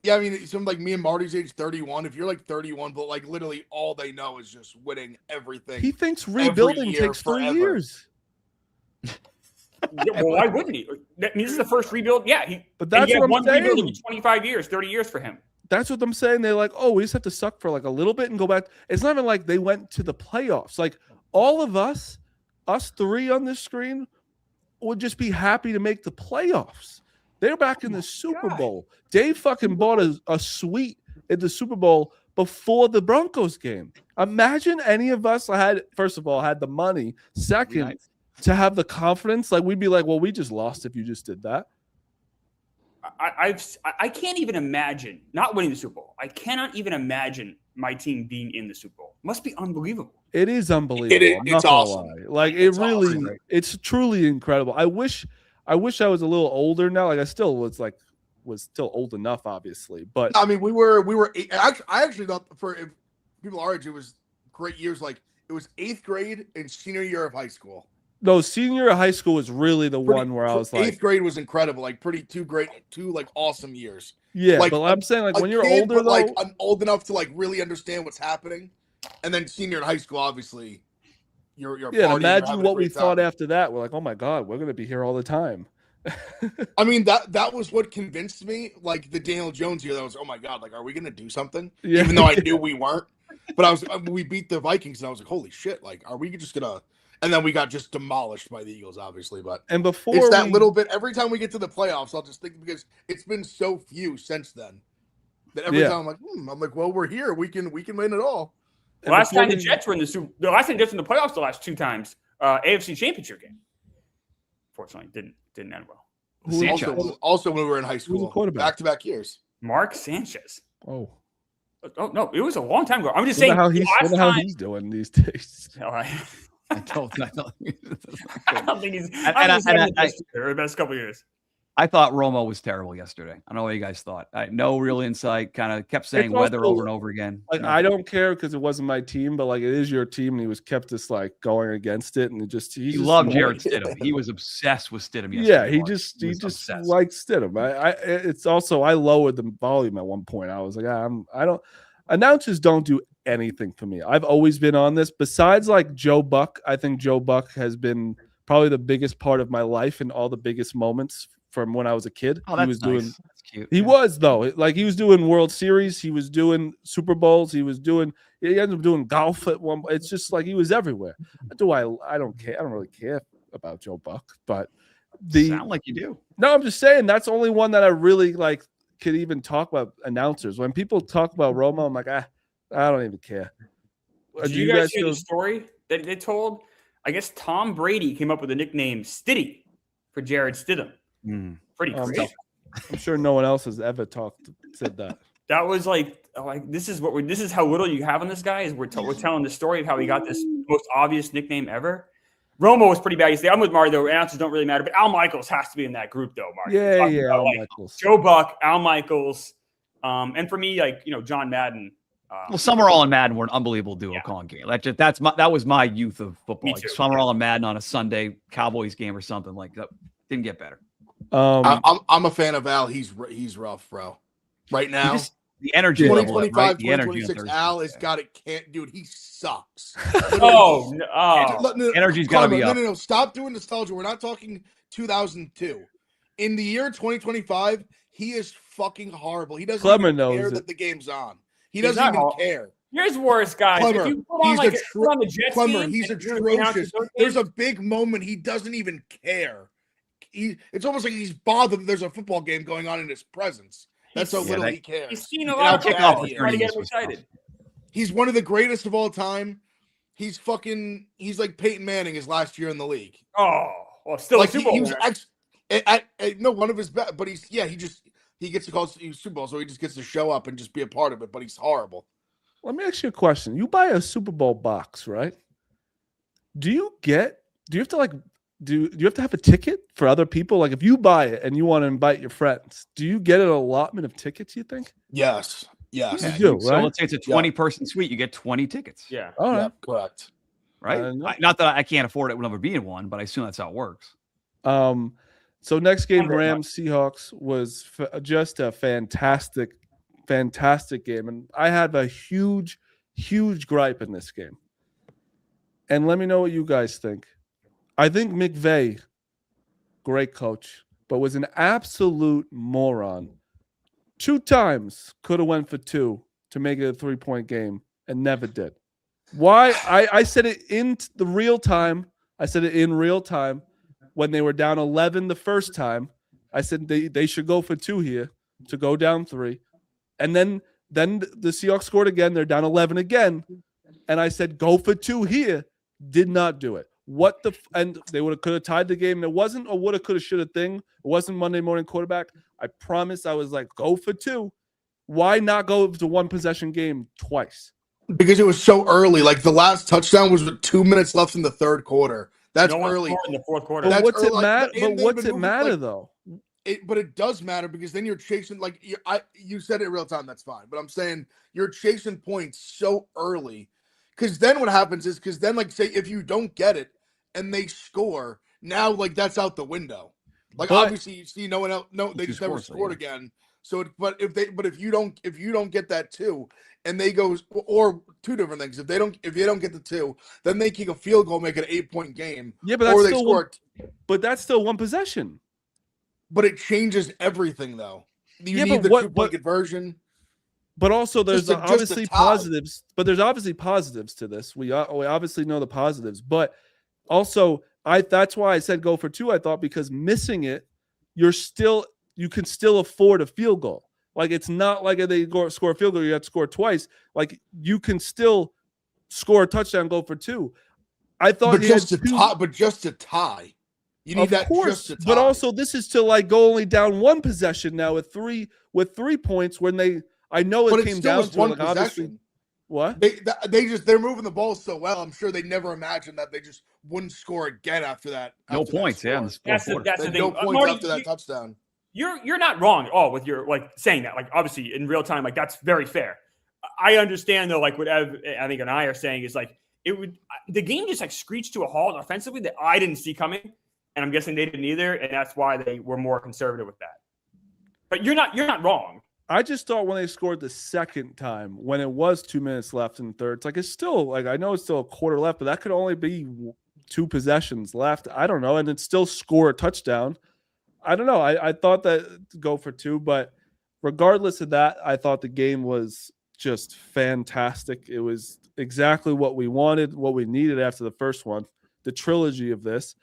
C: yeah, I mean, something like me and Marty's age 31. If you're like 31, but like literally all they know is just winning everything.
A: He thinks rebuilding takes 3 years.
B: Yeah, well, why wouldn't he? That means this is the first rebuild. Yeah,
A: but that's what I'm saying.
B: Rebuild in 25 years, 30 years for him.
A: That's what I'm saying. They're like, oh, we just have to suck for like a little bit and go back. It's not even like they went to the playoffs. Like all of us three on this screen, would just be happy to make the playoffs. They're back in the Super Bowl. Dave fucking bought a suite at the Super Bowl before the Broncos game. Imagine any of us had the money. Second, to have the confidence. Like we'd be like, well, we just lost if you just did that.
B: I can't even imagine not winning the Super Bowl. I cannot even imagine my team being in the Super Bowl. It must be unbelievable.
A: It is unbelievable.
C: It's awesome.
A: Like it's truly incredible. I wish I was a little older now. Like I still was still old enough, obviously. But
C: I mean, we were. I actually thought for people our age, it was great years. Like it was 8th grade and senior year of high school.
A: No, senior year of high school was really the one where I was like,
C: 8th grade was incredible. Like two like awesome years.
A: Yeah,
C: like,
A: but I'm saying like when you're
C: kid,
A: older, though,
C: like I'm old enough to like really understand what's happening, and then senior in high school, obviously, you're
A: imagine what we thought after that. We're like, oh my god, we're gonna be here all the time.
C: I mean that was what convinced me. Like the Daniel Jones year, that was oh my god, like are we gonna do something? Yeah. Even though I knew we weren't, but we beat the Vikings, and I was like, holy shit, like are we just gonna? And then we got just demolished by the Eagles, obviously. But it's that little bit. Every time we get to the playoffs, I'll just think because it's been so few since then that every time I'm like, well, we're here. We can win it all.
B: The last time the Jets were in the Jets in the playoffs the last 2 times, AFC Championship game. Fortunately, didn't end well.
C: Also, when we were in high school, back-to-back years.
B: Mark Sanchez.
A: Oh
B: no, it was a long time ago. I'm just saying
A: how he's doing these days.
B: I don't think he's the best couple of years.
D: I thought Romo was terrible yesterday. I don't know what you guys thought. No real insight. Kind of kept saying weather over and over again.
A: Like I don't care because it wasn't my team, but like it is your team, and he was kept just like going against it, and he
D: loved Jared Stidham. He was obsessed with Stidham yesterday.
A: Yeah, he just liked Stidham. It's also I lowered the volume at one point. I was like, announcers don't do anything for me. I've always been on this. Besides like Joe Buck, I think Joe Buck has been probably the biggest part of my life and all the biggest moments from when I was a kid.
D: Oh, that's nice. That's cute.
A: He was though. Like he was doing World Series, he was doing Super Bowls, he ended up doing golf at one. It's just like he was everywhere. I don't care. I don't really care about Joe Buck, but
D: sound like you do.
A: No, I'm just saying that's the only one that I really like could even talk about announcers. When people talk about Romo, I'm like, I don't even care.
B: Did you guys hear the story that they told? I guess Tom Brady came up with the nickname Stiddy for Jared Stidham. Pretty crazy.
A: I'm sure no one else has ever said that.
B: That was like this is how little you have on this guy. Is we're telling the story of how he got this most obvious nickname ever. Romo was pretty bad yesterday. I'm with Mario though. Announcers don't really matter, but Al Michaels has to be in that group though. Mario.
A: Yeah, Al Michaels,
B: Joe Buck, Al Michaels, and for me, like John Madden.
D: Summerall and Madden were an unbelievable duo calling game. That was my youth of football. Like Summerall and Madden on a Sunday Cowboys game or something like that. Didn't get better.
C: I'm a fan of Al. He's rough, bro. Right now,
D: the energy
C: 2025,
D: level, right?
C: 2026. Al has got it. Can't do it. He sucks.
D: Energy's got to be up.
C: No. Stop doing nostalgia. We're not talking 2002. In the year 2025, he is fucking horrible. He doesn't even care that the game's on. He doesn't even care.
B: Here's worse, guys.
C: Plumber,
B: if you put on the Jets
C: Plumber,
B: game,
C: he's atrocious. There's a big moment. He doesn't even care. it's almost like he's bothered that there's a football game going on in his presence. That's how little he cares.
B: He's seen a lot of
C: football.
B: Try to get him excited.
C: He's one of the greatest of all time. He's like Peyton Manning his last year in the league.
B: Oh, well, still
C: like
B: a Super Bowl.
C: He was no one of his best, but he gets to call Super Bowl, so he just gets to show up and just be a part of it. But he's horrible.
A: Let me ask you a question. You buy a Super Bowl box, right? Do you have to have a ticket for other people? Like if you buy it and you want to invite your friends, do you get an allotment of tickets, you think?
C: Yes.
A: You do, right?
D: So let's say it's a 20-person suite, you get 20 tickets.
B: Yeah.
A: All right.
C: Correct.
D: Right? Not that I can't afford it when I'm being one, but I assume that's how it works.
A: So next game, Rams Seahawks was just a fantastic game, and I have a huge gripe in this game. And let me know what you guys think. I think McVay, great coach, but was an absolute moron. 2 times could have went for 2 to make it a 3-point game and never did. Why? I said it in the real time. I said it in real time when they were down 11 the first time. I said they should go for 2 here to go down 3. And then the Seahawks scored again. They're down 11 again. And I said, go for 2 here. Did not do it. And they could have tied the game. It wasn't a woulda, coulda, shoulda thing. It wasn't Monday morning quarterback. I promise I was like, go for 2. Why not go to 1 possession game twice?
C: Because it was so early. Like the last touchdown was with 2 minutes left in the third quarter. That's early.
B: In the fourth quarter.
A: But what's it matter? But what's it matter though?
C: But it does matter because then you're chasing. Like you said it in real time. That's fine. But I'm saying you're chasing points so early. Because then what happens is like say if you don't get it and they score, now like that's out the window. Like obviously you see no one else. No, they just never scored again. So but if you don't get that 2 and they go, or 2 different things. If you don't get the 2, then they kick a field goal, make it an 8-point game.
A: Yeah, but that's still but that's still 1 possession.
C: But it changes everything though. You need the 2-point conversion.
A: But also, there's obviously positives. But there's obviously positives to this. We obviously know the positives. But also, that's why I said go for 2. I thought because missing it, you can still afford a field goal. Like it's not like if they score a field goal, you have to score twice. Like you can still score a touchdown, go for 2. I thought,
C: but just to tie. You need that just to tie.
A: But also, this is to like go only down 1 possession now with 3 points when they. I know it came down to like obviously. What?
C: They're moving the ball so well. I'm sure they never imagined that they just wouldn't score again after that.
D: No points, yeah.
B: That's the thing.
C: No points Marty, after that touchdown.
B: You're not wrong at all with your like saying that. Like obviously in real time, like that's very fair. I understand though, like what Ev, I think, and I are saying is like the game just like screeched to a halt offensively that I didn't see coming, and I'm guessing they didn't either, and that's why they were more conservative with that. But you're not wrong.
A: I just thought when they scored the second time, when it was 2 minutes left in the third, it's like it's still like I know it's still a quarter left, but that could only be 2 possessions left. I don't know, and it still score a touchdown. I don't know. I thought that go for 2, but regardless of that, I thought the game was just fantastic. It was exactly what we wanted, what we needed after the first one, the trilogy of this.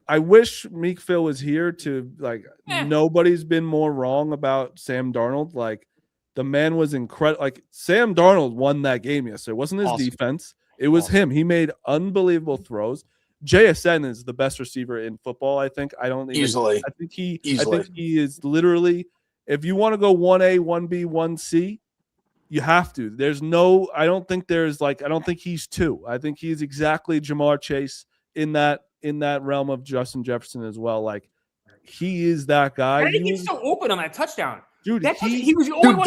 A: I wish Meek Phil was here to nobody's been more wrong about Sam Darnold. Like the man was incredible. Like Sam Darnold won that game yesterday. It wasn't his defense. It was him. He made unbelievable throws. JSN is the best receiver in football. I think. I think he is literally. If you want to go 1A, 1B, 1C, you have to. I don't think he's 2. I think he's exactly Jamar Chase in that realm of Justin Jefferson as well. Like he is that guy.
B: Why did he get so open on that touchdown?
A: Dude,
B: he was the only one.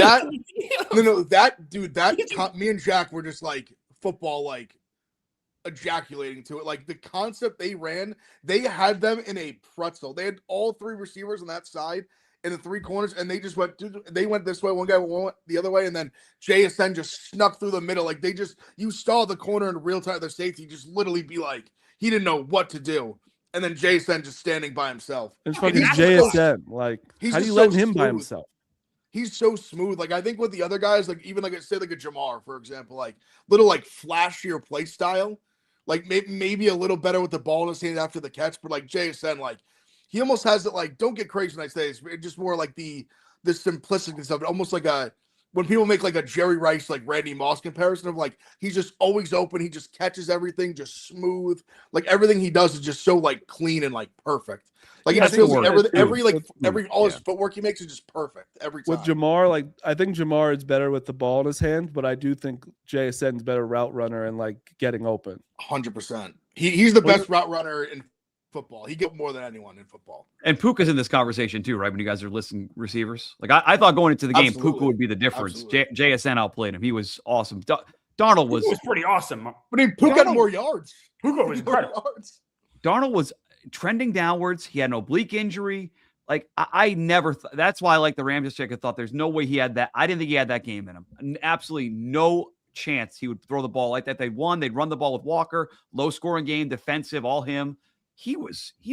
C: Me and Jack were just like football, like ejaculating to it. Like the concept they ran, they had them in a pretzel. They had all 3 receivers on that side in the 3 corners, and they just went this way, one guy went the other way, and then JSN just snuck through the middle. Like you saw the corner in real time, the safety just literally be like, he didn't know what to do. And then JSN just standing by himself.
A: It's fucking JSN. Like, how do you let him by himself?
C: He's so smooth. Like, I think with the other guys, like even like say like a Jamar, for example, like little like flashier play style like maybe a little better with the ball in his hand after the catch, but like JSN, like he almost has it. Like, don't get crazy when I say this, it's just more like the simplicity and stuff. Almost like when people make like a Jerry Rice, like Randy Moss comparison of like, he's just always open. He just catches everything just smooth. Like everything he does is just so like clean and like perfect. Like it just feels like all his footwork he makes is just perfect every time.
A: With Jamar, like I think Jamar is better with the ball in his hand, but I do think JSN's better route runner and like getting open.
C: 100%. He's the best route runner in football. He gets more than anyone in football.
D: And Puka's in this conversation too, right? When you guys are listing receivers, like I thought going into the game, Puka would be the difference. JSN outplayed him. He was awesome. Darnold was
B: pretty awesome.
C: I mean, Puka had more yards.
B: Puka was incredible.
D: Darnold was trending downwards. He had an oblique injury. Like I never. That's why I like the Rams. Check. I thought there's no way he had that. I didn't think he had that game in him. Absolutely no chance he would throw the ball like that. They'd run the ball with Walker. Low scoring game, defensive, all him. He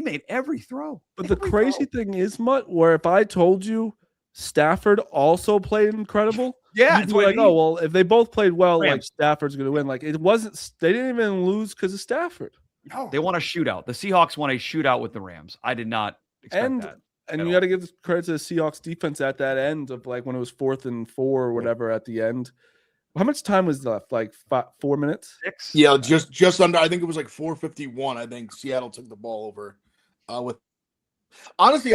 D: made every throw.
A: But the crazy thing is, Mutt, where if I told you Stafford also played incredible, you'd be like, oh, well, if they both played well, like Stafford's going to win. Like it wasn't, they didn't even lose because of Stafford.
D: No. They won a shootout. The Seahawks won a shootout with the Rams. I did not expect that.
A: And you got to give credit to the Seahawks defense at that end of like when it was 4th and 4 or whatever at the end. How much time was left? Like 4 minutes?
D: 6?
C: Yeah, just under. I think it was like 4:51. I think Seattle took the ball over. With honestly,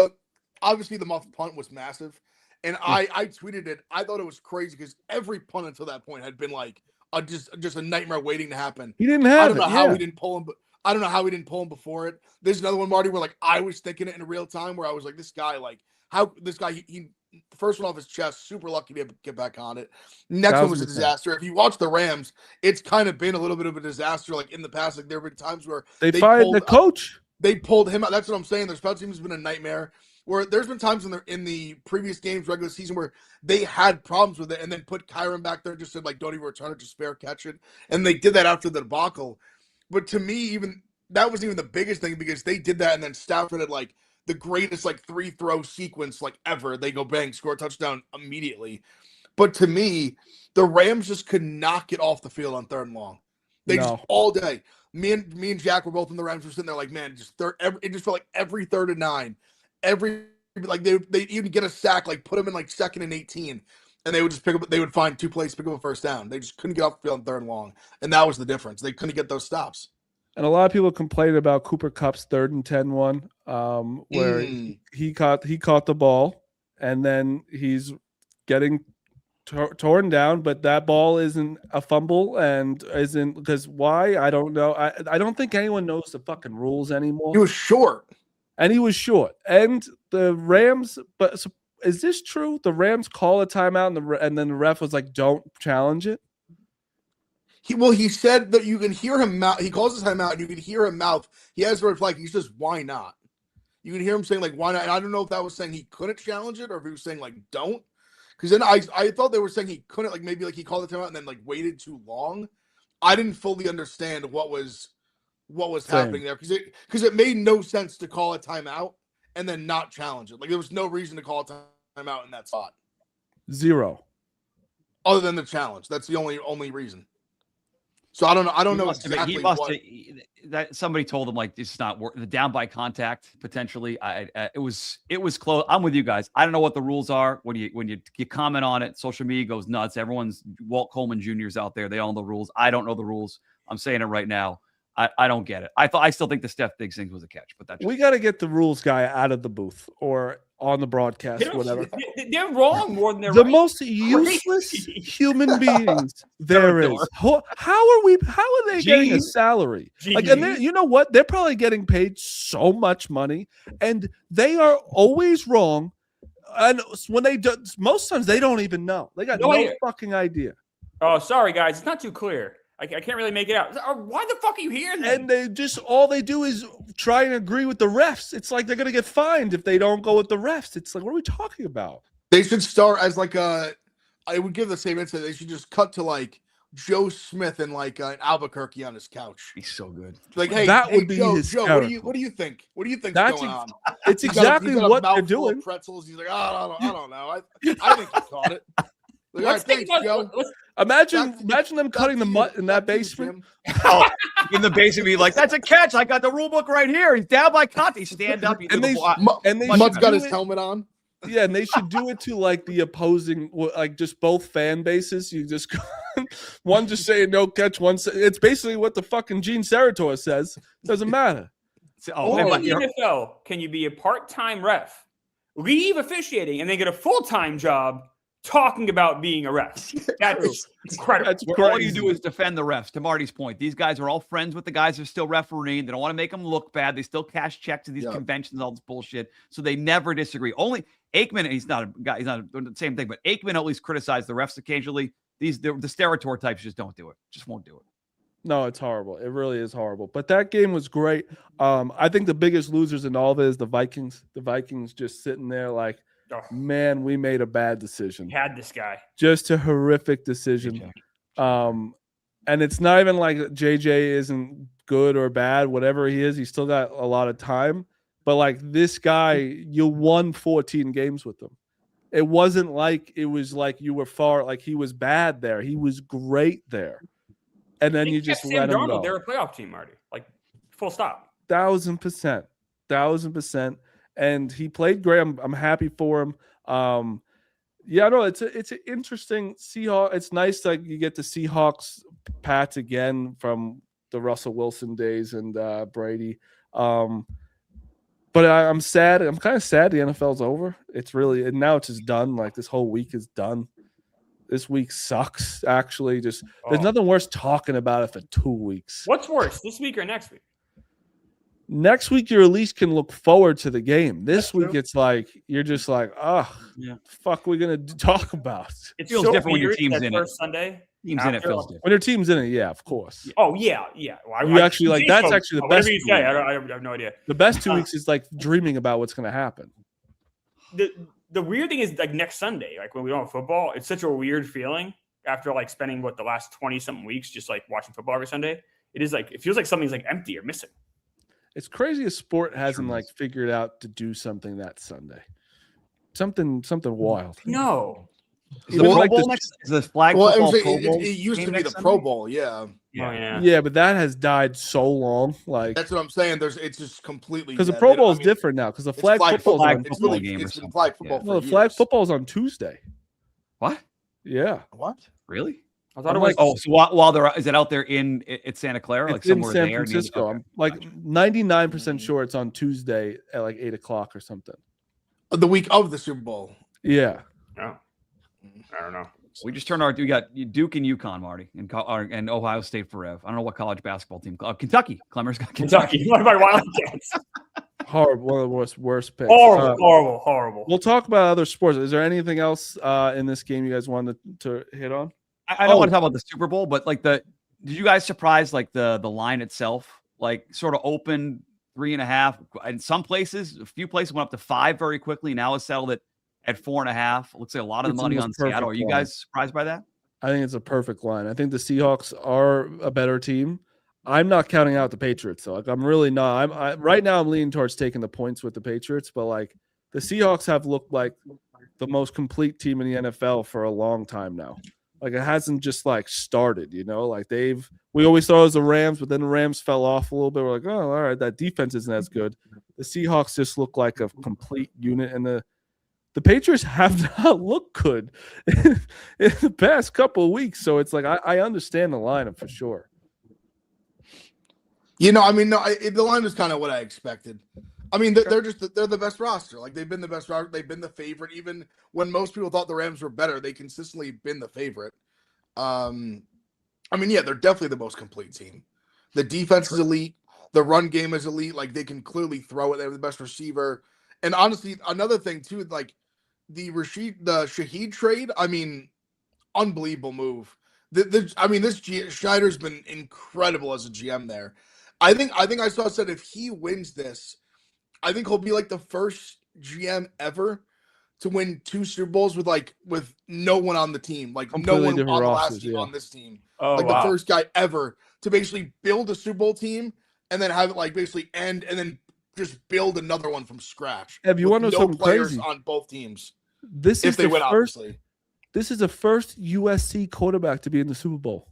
C: obviously the muffed punt was massive, and I tweeted it. I thought it was crazy because every punt until that point had been like just a nightmare waiting to happen.
A: He didn't have.
C: I don't know how we didn't pull him, but I don't know how we didn't pull him before it. There's another one, Marty, where like I was thinking it in real time, where I was like, this guy, like how this guy he the first one off his chest, super lucky to get back on it. Next one was a disaster. If you watch the Rams, it's kind of been a little bit of a disaster. Like in the past, like there have been times where
A: they fired the coach.
C: They pulled him out. That's what I'm saying. Their special teams has been a nightmare. Where there's been times in the previous games, regular season, where they had problems with it, and then put Kyron back there, just said like, don't even return it, just spare catch it, and they did that after the debacle. But to me, even that wasn't even the biggest thing because they did that, and then Stafford had like the greatest like 3-throw sequence like ever. They go bang, score a touchdown immediately. But to me, the Rams just could not get off the field on 3rd and long. They just all day. Me and Jack were both in the Rams. Were sitting there like, man, it just felt like every 3rd and 9, like they even get a sack, like put them in like 2nd and 18, and they would just they would find 2 plays, pick up a first down. They just couldn't get off the field on 3rd and long, and that was the difference. They couldn't get those stops.
A: And a lot of people complain about Cooper Kupp's 3rd and 10 one, where he caught the ball, and then he's getting torn down, but that ball isn't a fumble and isn't because why? I don't know. I don't think anyone knows the fucking rules anymore.
C: He was short.
A: And the Rams, but is this true? The Rams call a timeout and then the ref was like, don't challenge it?
C: He said that you can hear him mouth. He calls his timeout, and you can hear him mouth. He has the red flag. He says, "Why not?" You can hear him saying like, "Why not?" And I don't know if that was saying he couldn't challenge it, or if he was saying like, "Don't." Because then I thought they were saying he couldn't, like maybe like he called the timeout and then like waited too long. I didn't fully understand what was happening there because it made no sense to call a timeout and then not challenge it. Like there was no reason to call a timeout in that spot.
A: 0.
C: Other than the challenge, that's the only reason. So I don't know exactly what.
D: That somebody told him like this is not the down by contact potentially. It was close. I'm with you guys. I don't know what the rules are when you comment on it. Social media goes nuts. Everyone's Walt Coleman Jr.'s out there. They all know the rules. I don't know the rules. I'm saying it right now. I don't get it. I still think the Steph Diggs thing was a catch, but that's
A: we got to get the rules guy out of the booth or on the broadcast, whatever.
B: They're wrong more than they're
A: the
B: right.
A: most useless human beings there is. How are they getting a salary? Like, and you know what? They're probably getting paid so much money, and they are always wrong. And when they do, most times they don't even know. They got no fucking idea.
B: Oh, sorry guys, it's not too clear. I can't really make it out. Why the fuck are you here then?
A: And all they do is try and agree with the refs. It's like they're going to get fined if they don't go with the refs. It's like, what are we talking about?
C: They should start as like I would give the same answer. They should just cut to like Joe Smith and like an Albuquerque on his couch.
D: He's so good.
C: Like, hey,
A: that would be
C: Joe,
A: hysterical.
C: what do you think? What do you think's going on?
A: It's exactly what they're doing.
C: Pretzels. He's like, I don't know. I think he caught it.
B: Let's think about
C: Joe.
A: Imagine them cutting the mutt in that basement.
D: In the basement, be like, "That's a catch! I got the rule book right here. He's down by Conte. Stand up."
C: Mutt's got his helmet on.
A: Yeah, and they should do it to like the opposing, like just both fan bases. You just one just saying no catch, it's basically what the fucking Gene Sarator says. Doesn't matter.
B: Only in the NFL can you be a part-time ref, leave officiating, and then get a full-time job talking about being a ref. That's incredible.
D: All you do is defend the refs. To Marty's point, these guys are all friends with the guys who are still refereeing. They don't want to make them look bad. They still cash checks to these conventions, all this bullshit. So they never disagree. Only Aikman, he's not a guy. He's not the same thing. But Aikman at least criticized the refs occasionally. The Sterator types just don't do it. Just won't do it.
A: No, it's horrible. It really is horrible. But that game was great. I think the biggest losers in all of it is the Vikings. The Vikings just sitting there like, man, we made a bad decision.
B: Had this guy.
A: Just a horrific decision. And it's not even like JJ isn't good or bad, whatever he is. He's still got a lot of time. But like this guy, you won 14 games with him. It wasn't like it was like you were far, like he was bad there. He was great there. And then you just let him go.
B: They're a playoff team, Marty. Like, full stop.
A: 1,000%. 1,000%. And he played great. I'm happy for him. Yeah, no, it's an interesting Seahawks. It's nice that you get the Seahawks Pats again from the Russell Wilson days and Brady. But I'm sad. I'm kind of sad the NFL's over. It's really, and now it's just done. Like this whole week is done. This week sucks, actually. There's nothing worse talking about it for 2 weeks.
B: What's worse, this week or next week?
A: Next week, you at least can look forward to the game. This week, it's like, you're just like, fuck we going to talk about?
D: It feels different when your team's in it.
B: Sunday.
D: Team's in it feels different.
A: When your team's in it, yeah, of course.
B: Oh, yeah. Well,
A: you actually like, that's actually the best.
B: I have no idea.
A: The best 2 weeks is like dreaming about what's going to happen.
B: The weird thing is like next Sunday, like when we don't have football, it's such a weird feeling after like spending the last 20 something weeks just like watching football every Sunday. It is like, it feels like something's like empty or missing.
A: It's crazy a sport hasn't like figured out to do something that Sunday. Something wild.
B: No.
D: Is the Pro Bowl next? Is the flag football Pro Bowl?
C: It used to be the Pro Bowl, yeah.
A: Yeah, but that has died so long. Like
C: that's what I'm saying. It's just completely
A: because the Pro Bowl is different now. Because the flag football
C: game. It's been flag football.
A: No, the flag football is on Tuesday.
D: What?
A: Yeah.
C: What?
D: Really?
B: I thought it was.
D: Oh, so while they're is it out there in Santa Clara, like somewhere
A: in San
D: there?
A: Francisco. I'm like 99% sure it's on Tuesday at like 8:00 or something.
C: The week of the Super Bowl.
A: Yeah.
B: No. I don't know.
D: We just turned we got Duke and UConn, Marty, and Ohio State forever. I don't know what college basketball team. Kentucky. Clemmer's got Kentucky.
B: One of my Wildcats.
A: Horrible. One of the worst picks.
B: Horrible.
A: We'll talk about other sports. Is there anything else in this game you guys wanted to hit on?
D: I don't want to talk about the Super Bowl, but like did you guys surprise like the line itself? Like sort of opened 3.5. In some places, a few places went up to 5 very quickly. Now it's settled at 4.5. Looks like a lot of the money on Seattle. Are you guys surprised by that?
A: I think it's a perfect line. I think the Seahawks are a better team. I'm not counting out the Patriots though. Like I'm really not. Right now I'm leaning towards taking the points with the Patriots, but like the Seahawks have looked like the most complete team in the NFL for a long time now. Like it hasn't just like started, like we always thought it was the Rams, but then the Rams fell off a little bit. We're like, oh, all right, that defense isn't as good. The Seahawks just look like a complete unit, and the Patriots have not looked good in the past couple of weeks. So it's like, I understand the lineup for sure.
C: The line is kind of what I expected. I mean, they're the best roster. Like they've been the best roster. They've been the favorite. Even when most people thought the Rams were better, they consistently been the favorite. They're definitely the most complete team. The defense is elite. The run game is elite. Like they can clearly throw it. They have the best receiver. And honestly, another thing too, like the Shaheed trade. I mean, unbelievable move. Schneider's been incredible as a GM there. I think I said if he wins this, I think he'll be like the first GM ever to win 2 Super Bowls with no one on the team, like
A: completely
C: no one on the last team on this team. The first guy ever to basically build a Super Bowl team and then have it like basically end and then just build another one from scratch.
A: Have you want to know something crazy
C: on both teams?
A: This is the This is the first USC quarterback to be in the Super Bowl.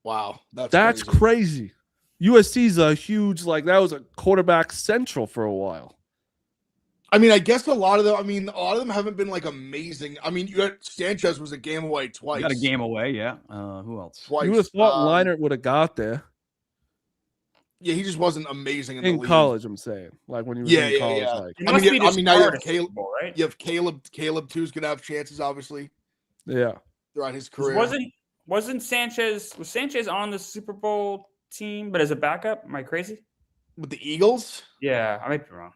C: Wow,
A: that's crazy. USC's a huge, like, that was a quarterback central for a while.
C: I mean, I guess a lot of them haven't been like amazing. I mean, you got Sanchez was a game away twice.
D: You got a game away, yeah. Who else?
C: Twice.
A: You would have thought Leinart would have got there.
C: Yeah, he just wasn't amazing in the league.
A: College. I'm saying, like when he was in college.
C: Yeah.
A: Like,
C: now you have Caleb, right? You have Caleb too's gonna have chances, obviously.
A: Yeah,
C: throughout his career.
B: Was Sanchez on the Super Bowl team, but as a backup? Am I crazy?
C: With the Eagles?
B: Yeah, I might be wrong.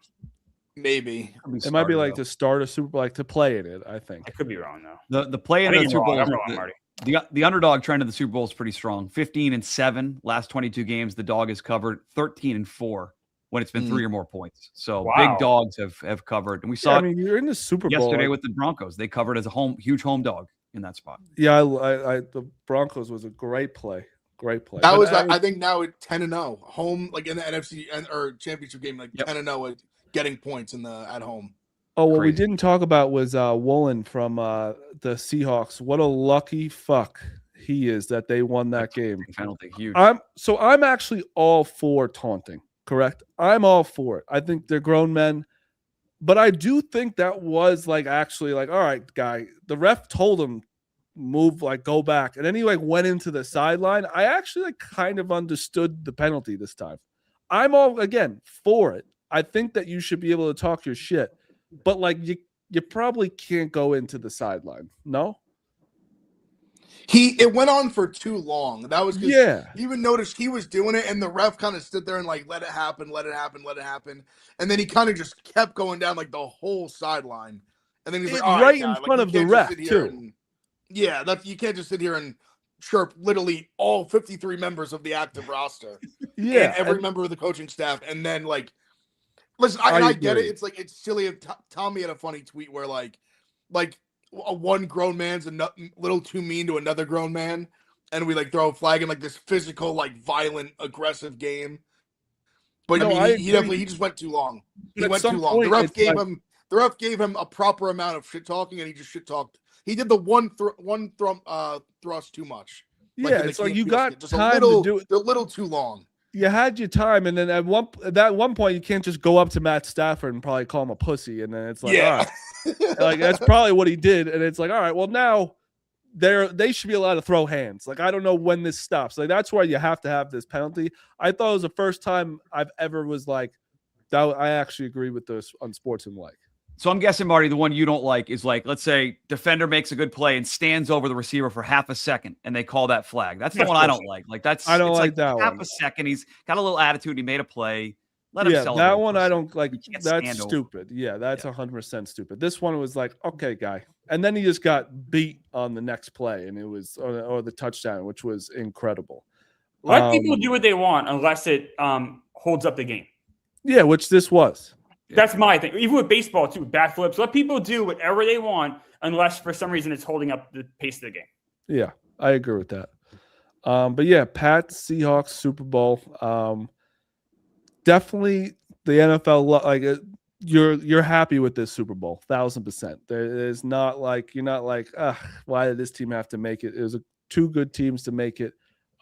C: Maybe
A: it might be like to start a Super Bowl, like to play in it. I think
B: I could be wrong though.
D: The play in the Super Bowl.
B: I'm wrong, Marty.
D: The underdog trend of the Super Bowl is pretty strong. 15-7 last 22 games. The dog has covered 13-4 when it's been 3 or more points. So big dogs have covered, and we saw.
A: I mean, you're in the Super Bowl
D: yesterday with the Broncos. They covered as a huge home dog in that spot.
A: Yeah, the Broncos was a great play. Great play.
C: That was, I think now at 10-0 home, like in the NFC or championship game, like 10-0 getting points at home.
A: Oh, what we didn't talk about was Woolen from the Seahawks. What a lucky fuck he is that they won that game.
D: Penalty, huge.
A: I'm actually all for taunting. Correct. I'm all for it. I think they're grown men, but I do think that was like actually like, all right, guy. The ref told him move, like go back, and then he like went into the sideline. I actually like kind of understood the penalty this time. I'm all again for it. I think that you should be able to talk your shit, but like you probably can't go into the sideline. No.
C: It went on for too long. That was
A: you
C: even noticed he was doing it, and the ref kind of stood there and like let it happen, and then he kind of just kept going down like the whole sideline, and then he's like,
A: right in front of the ref too.
C: You can't just sit here and chirp literally all 53 members of the active roster, and every member of the coaching staff, and then like, listen, I get it. It's like it's silly. Tommy had a funny tweet where like one grown man's a little too mean to another grown man, and we like throw a flag in like this physical, like violent, aggressive game. But no, I mean, he just went too long. He went too long. The ref gave him a proper amount of shit talking, and he just shit talked. He did the one thrust too much.
A: It's like you got just time to do it.
C: A little too long.
A: You had your time, and then at one point you can't just go up to Matt Stafford and probably call him a pussy, and then it's like, all right. Like that's probably what he did, and it's like, all right, well now they should be allowed to throw hands. Like I don't know when this stops. Like that's why you have to have this penalty. I thought it was the first time I've ever was like that. I actually agree with this unsportsmanlike.
D: So I'm guessing, Marty, the one you don't like is like, let's say defender makes a good play and stands over the receiver for half a second and they call that flag. That's the one I don't like. Like I don't like that half one. A second. He's got a little attitude. He made a play. Let him celebrate.
A: That one I don't like. That's stupid. Yeah, that's 100% stupid. This one was like, okay, guy. And then he just got beat on the next play, and it was or the touchdown, which was incredible.
B: Let people do what they want unless it holds up the game.
A: Yeah, which this was.
B: That's my thing. Even with baseball, too, bat flips. Let people do whatever they want unless for some reason it's holding up the pace of the game.
A: Yeah, I agree with that. But yeah, Pats, Seahawks, Super Bowl. Definitely the NFL. Like you're happy with this Super Bowl, 1,000%. There's not like you're not like, why did this team have to make it? It was two good teams to make it,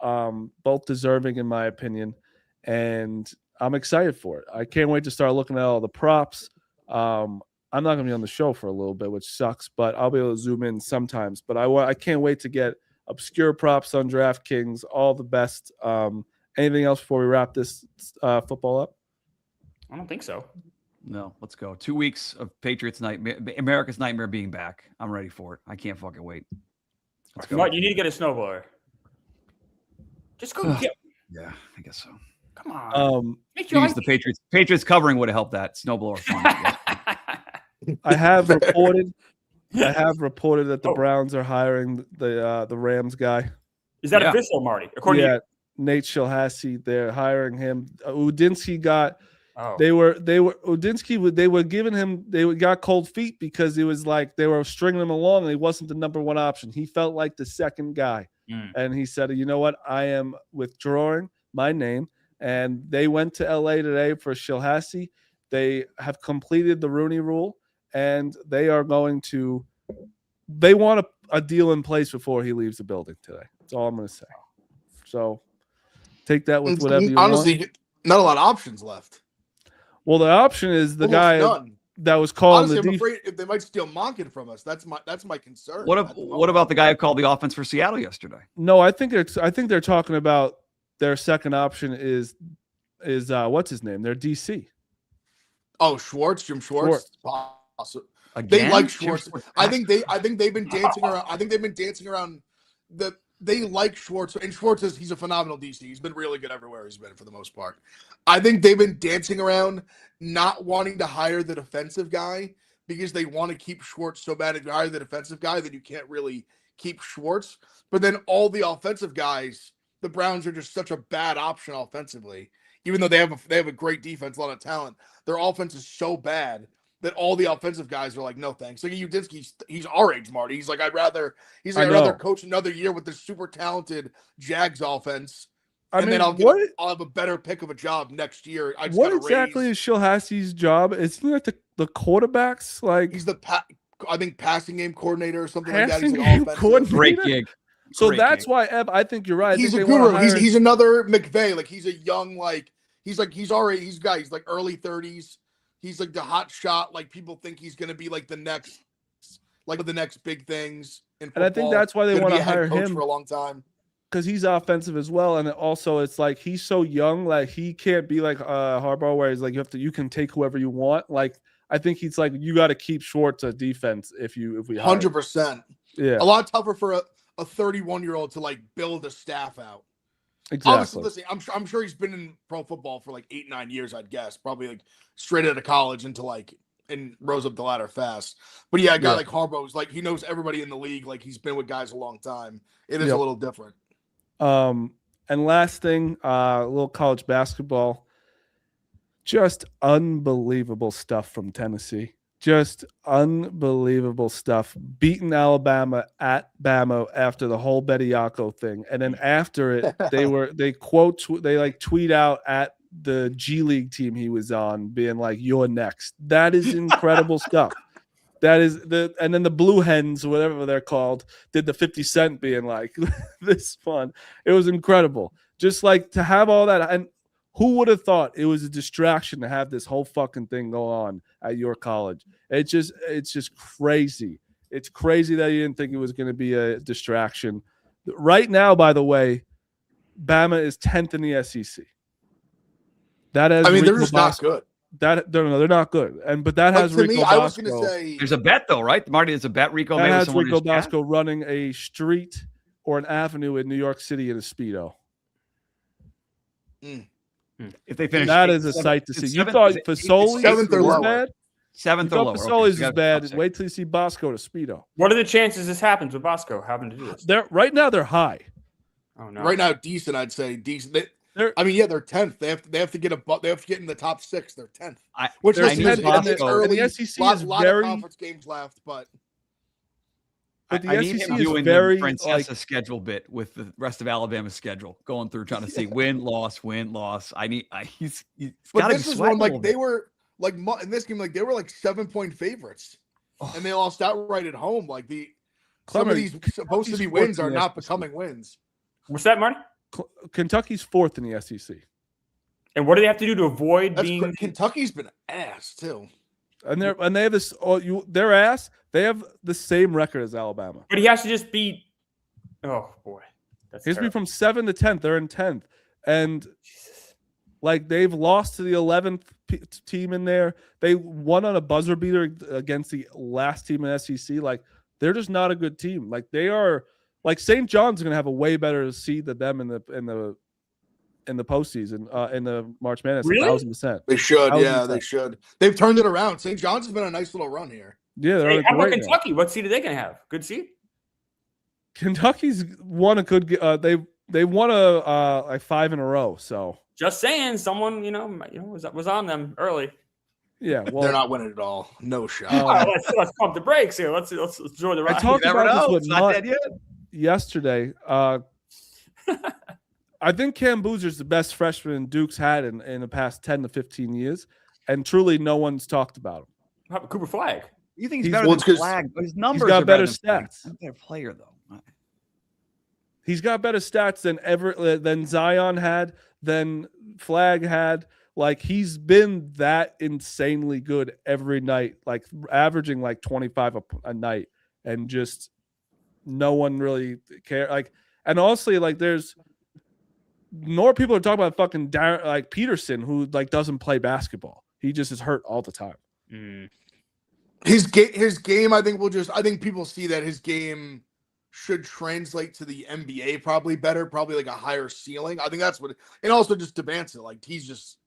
A: both deserving in my opinion, and I'm excited for it. I can't wait to start looking at all the props. I'm not going to be on the show for a little bit, which sucks, but I'll be able to zoom in sometimes. But I can't wait to get obscure props on DraftKings, all the best. Anything else before we wrap this football up?
B: I don't think so.
D: No, let's go. 2 weeks of Patriots nightmare, America's nightmare being back. I'm ready for it. I can't fucking wait.
B: Let's go. What, you need to get a snowblower. Just go get.
D: Yeah, I guess so.
B: Come on.
D: Geez, the Patriots covering would have helped that snowblower.
A: I have reported that the Browns are hiring the Rams guy.
B: Is that official, Marty? According to
A: Nate Shilhassi, they're hiring him. Udinsky got. They were giving him. They got cold feet because it was like they were stringing him along, and he wasn't the number one option. He felt like the second guy, and he said, "You know what? I am withdrawing my name." And they went to LA today for Shilhassi. They have completed the Rooney Rule, and they are going to they want a deal in place before he leaves the building today. That's all I'm going to say. So take that with whatever you want.
C: Honestly, not a lot of options left.
A: Well, the option is the
C: Almost
A: guy
C: none.
A: that was calling
C: Honestly,
A: the
C: I'm afraid if they might steal Monken from us. That's my concern.
D: What about the guy who called the offense for Seattle yesterday?
A: No, I think they're talking about their second option is what's his name? Their DC.
C: Oh, Jim Schwartz.
D: Again?
C: They like Schwartz. I think they've been dancing around. They like Schwartz, and Schwartz he's a phenomenal DC. He's been really good everywhere he's been for the most part. I think they've been dancing around not wanting to hire the defensive guy because they want to keep Schwartz so bad. If you hire the defensive guy, then you can't really keep Schwartz. But then all the offensive guys, the Browns are just such a bad option offensively. Even though they have a great defense, a lot of talent, their offense is so bad that all the offensive guys are like, no thanks. Like Udinski, he's our age, Marty. He's like, I'd rather coach another year with this super talented Jags offense. Then I'll have a better pick of a job next year.
A: What exactly is Shilhassi's job? Isn't it the quarterbacks? Like
C: he's I think passing game coordinator or something like that.
A: He's an offensive
D: great gig.
A: So that's why Ev, I think you're right.
C: He's a guru. He's another McVay. Like he's a young he's like early 30s. He's like the hot shot. Like people think he's going to be like the next big things in football.
A: And I think that's why they want to hire him
C: for a long time.
A: Because he's offensive as well, and also it's like he's so young, like he can't be like Harbaugh, where he's like you can take whoever you want. Like I think he's like you got to keep Schwartz a defense if we
C: 100%.
A: Yeah,
C: a lot tougher for a 31-year-old to like build a staff out.
A: Exactly.
C: Obviously, listen, I'm sure he's been in pro football for like 8-9 years. I'd guess probably like straight out of college and rose up the ladder fast. But yeah, a guy like Harbaugh's like he knows everybody in the league. Like he's been with guys a long time. It is a little different.
A: And last thing, a little college basketball. Just unbelievable stuff from Tennessee. Just unbelievable stuff. Beating Alabama at Bama after the whole Bediako thing, and then after it, they tweet out at the G League team he was on, being like, "You're next." That is incredible stuff. That is and then the Blue Hens, whatever they're called, did the 50 Cent being like, "This fun." It was incredible. Just like to have all that, and who would have thought it was a distraction to have this whole fucking thing go on at your college? It's just crazy. It's crazy that you didn't think it was going to be a distraction. Right now, by the way, Bama is 10th in the SEC. That has
C: they're just not good.
A: They're not good. But that has Rico Bosco.
C: I was going to say
D: there's a bet though, right? Marty, there's a bet. Rico
A: that has Rico Bosco running a street or an avenue in New York City in a Speedo.
D: If they finish,
A: that is a sight to see. You thought Fasoli's was bad?
D: Seventh or lower.
A: Fasoli's is bad. Wait till you see Bosco to Speedo.
B: What are the chances this happens with Bosco having to do this?
A: Right now they're high.
B: Oh no!
C: Right now, decent. I'd say decent. They're 10th. They have to get in the top 6. They're 10th. Which is early.
A: The SEC is very
C: of conference games left, but
A: the SEC is
D: very Francesa schedule bit with the rest of Alabama's schedule, going through trying to see win loss. He's got to be sweating.
C: Like they were like in this game, like they were like 7-point favorites, and they lost outright at home. Like some of these supposed to be wins are not becoming wins.
B: What's that, Marty?
C: Kentucky's 4th in the SEC.
B: And what do they have to do to avoid being?
C: Kentucky's been ass too.
A: And they have this. Their ass. They have the same record as Alabama.
B: But he has to just beat. Oh boy,
A: he has to be from 7th to 10th. They're in 10th, and like they've lost to the 11th team in there. They won on a buzzer beater against the last team in SEC. Like they're just not a good team. Like they are. Like St. John's going to have a way better seed than them in the postseason in the March Madness.
B: Really?
A: 1,000%.
C: They should. 1,000%. Yeah, they should. They've turned it around. St. John's has been a nice little run here.
A: Yeah, they're
B: how about Kentucky? Now. What seed are they going to have? Good seed.
A: Kentucky's won a good. They won a 5 in a row. So
B: just saying, someone was on them early.
A: Yeah, well,
C: they're not winning at all. No shot.
B: Let's pump the brakes here. Let's enjoy the ride.
A: I talked about this with Mutt yesterday. I think Cam Boozer's the best freshman Duke's had in the past 10 to 15 years, and truly no one's talked about him.
B: How about Cooper Flagg?
D: You think he's better than Flag? But his numbers
A: he's got
D: are
A: better
D: stats.
A: stats.
D: He's a better player, though.
A: He's got better stats than Zion had, than Flag had. Like, he's been that insanely good every night, like averaging like 25 a night, and just no one really care. Like, and honestly, like, there's more people are talking about fucking like Peterson, who like doesn't play basketball. He just is hurt all the time.
B: Mm.
C: His game, I think people see that his game should translate to the NBA probably better, probably like a higher ceiling. I think that's what, and also just Debanza, like he's just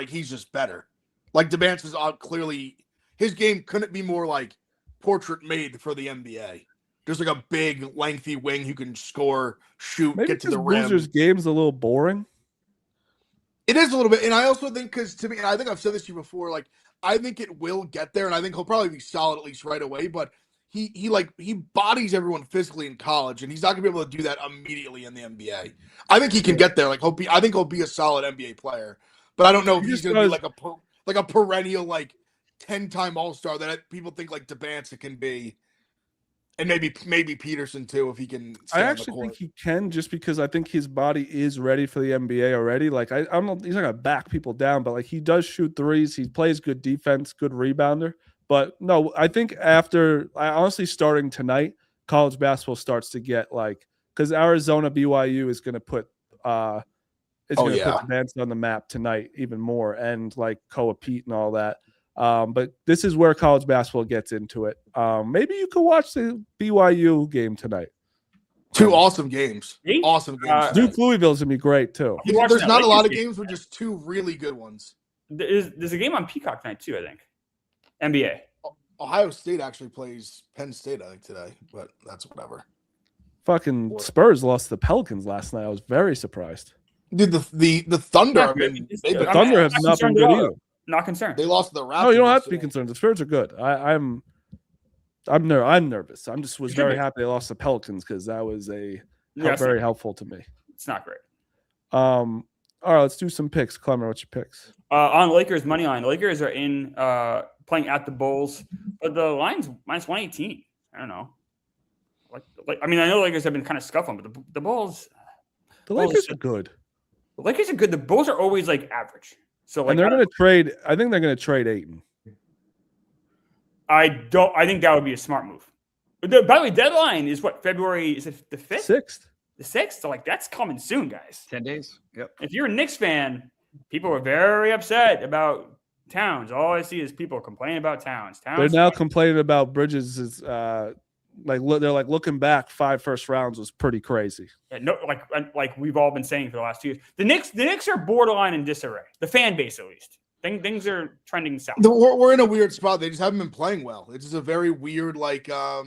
C: he's just better. Like Debanza is clearly, his game couldn't be more like portrait made for the NBA. Just like a big, lengthy wing who can score, shoot,
A: Maybe
C: get to the rim.
A: Boozer's game's a little boring.
C: It is a little bit, and I also think, because to me, and I think I've said this to you before, like I think it will get there, and I think he'll probably be solid at least right away. But he bodies everyone physically in college, and he's not gonna be able to do that immediately in the NBA. I think he can get there. Like I think he'll be a solid NBA player, but I don't know if he's gonna be like a perennial like 10-time All-Star that people think like Debanza can be. And maybe Peterson too, if he can.
A: I actually think he can, just because I think his body is ready for the NBA already. Like I don't know, he's not gonna back people down, but like he does shoot threes. He plays good defense, good rebounder. But no, I think honestly starting tonight, college basketball starts to get like, because Arizona BYU is gonna put put Debanza on the map tonight even more, and like Koa Pete and all that. But this is where college basketball gets into it. Maybe you could watch the BYU game tonight.
C: Two awesome games. Awesome games.
A: Duke Louisville's gonna be great too.
C: There's not a lot of games, but just two really good ones.
B: There's a game on Peacock tonight too, I think. NBA.
C: Ohio State actually plays Penn State, I think, today, but that's whatever.
A: Fucking Spurs lost to the Pelicans last night. I was very surprised.
C: Dude, the Thunder have been.
A: The Thunder have not been good either.
B: Not concerned.
C: They lost to the Raptors.
A: No, you don't have to be concerned. The Spurs are good. I'm nervous. Was very happy they lost the Pelicans, because that was very helpful to me.
B: It's not great.
A: All right, let's do some picks. Clemmer, what's your picks?
B: On Lakers money line. The Lakers are in playing at the Bulls, but the line's minus 118. I don't know. Like I mean, I know the Lakers have been kind of scuffling, but the Bulls.
A: The Lakers are good.
B: The Lakers are good. The Bulls are always like average. So like,
A: and they're going to trade. I think they're going to trade Ayton.
B: I think that would be a smart move. By the way, deadline is what, February? Is it the 5th?
A: 6th.
B: The 6th. So like that's coming soon, guys.
D: 10 days. Yep.
B: If you're a Knicks fan, people are very upset about Towns. All I see is people complaining about Towns.
A: They're now complaining about Bridges. They're looking back, 5 first rounds was pretty crazy.
B: Yeah, no, like we've all been saying for the last 2 years. The Knicks are borderline in disarray. The fan base, at least. Things are trending south.
C: We're in a weird spot. They just haven't been playing well. It's just a very weird, like, I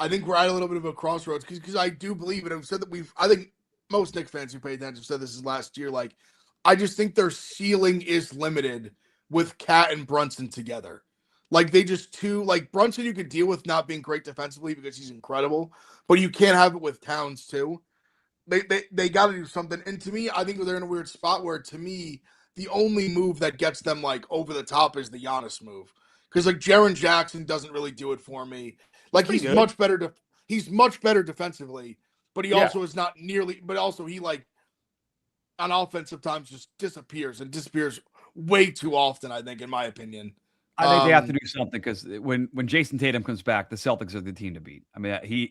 C: think we're at a little bit of a crossroads, because I do believe, and I've said that I think most Knicks fans who pay attention have said this is last year, like, I just think their ceiling is limited with Cat and Brunson together. Like, they just like Brunson you could deal with not being great defensively because he's incredible, but you can't have it with Towns too. They got to do something. And to me, I think they're in a weird spot where, to me, the only move that gets them like over the top is the Giannis move. Because like Jaren Jackson doesn't really do it for me. Like he's much better. He's much better defensively, but he also is not nearly. But also he like on offense sometimes just disappears way too often. I think, in my opinion.
D: I think they have to do something, because when Jason Tatum comes back, the Celtics are the team to beat. I mean,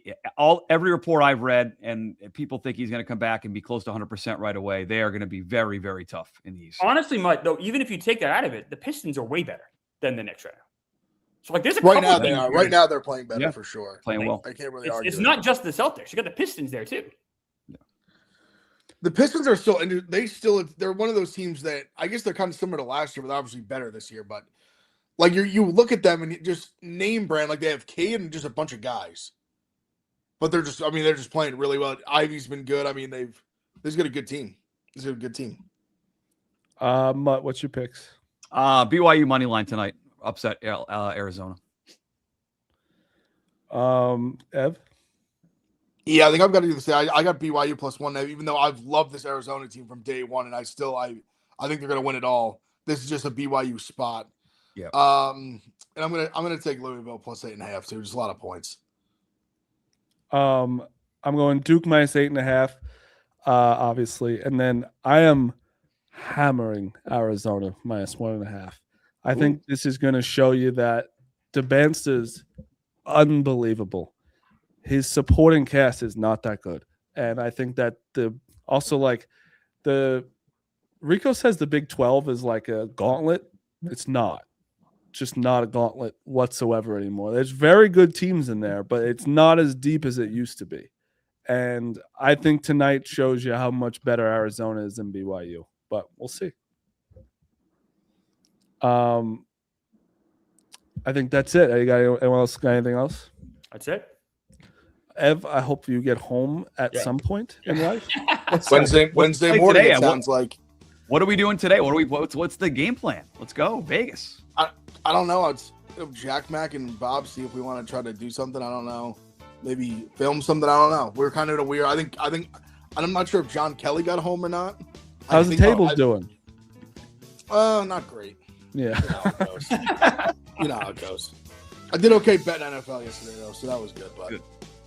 D: every report I've read, and people think he's going to come back and be close to 100% right away. They are going to be very, very tough in the East.
B: Honestly, Mike, though, even if you take that out of it, the Pistons are way better than the Knicks right now. So like, there's a
C: right now they are. Right now they're playing better for sure.
D: Playing well.
C: I can't really argue.
B: It's not just the Celtics. You got the Pistons there too.
D: Yeah.
C: The Pistons are still, and they're one of those teams that I guess they're kind of similar to last year, but they're obviously better this year. But like you look at them and you just name brand, like they have Cade and just a bunch of guys, but they're just playing really well. Ivy's been good. I mean, they've got a good team. This is a good team.
A: Mutt, what's your picks?
D: BYU money line tonight, upset Arizona.
A: Ev?
C: Yeah, I think I've got to do the same. I got BYU +1, even though I've loved this Arizona team from day one, and I think they're going to win it all. This is just a BYU spot.
D: Yeah.
C: And I'm gonna take Louisville plus 8.5 too. Just a lot of points.
A: I'm going Duke minus 8.5, obviously, and then I am hammering Arizona minus 1.5. I think this is going to show you that DeBanster's unbelievable. His supporting cast is not that good, and I think that Rico says the Big 12 is like a gauntlet. It's not. Just not a gauntlet whatsoever anymore. There's very good teams in there, but it's not as deep as it used to be. And I think tonight shows you how much better Arizona is than BYU, but we'll see. I think that's it. Anyone else got anything else?
B: That's it.
A: Ev, I hope you get home at some point in life.
C: Wednesday morning,
D: today?
C: it sounds like.
D: What are we doing today? What's the game plan? Let's go Vegas.
C: I don't know. It's Jack, Mac, and Bob see if we want to try to do something. I don't know. Maybe film something. I don't know. We're kind of in a weird. I think. I'm not sure if John Kelly got home or not.
A: How's the tables doing?
C: Not great.
A: Yeah.
C: You know how it goes. I did okay betting NFL yesterday though, so that was good. But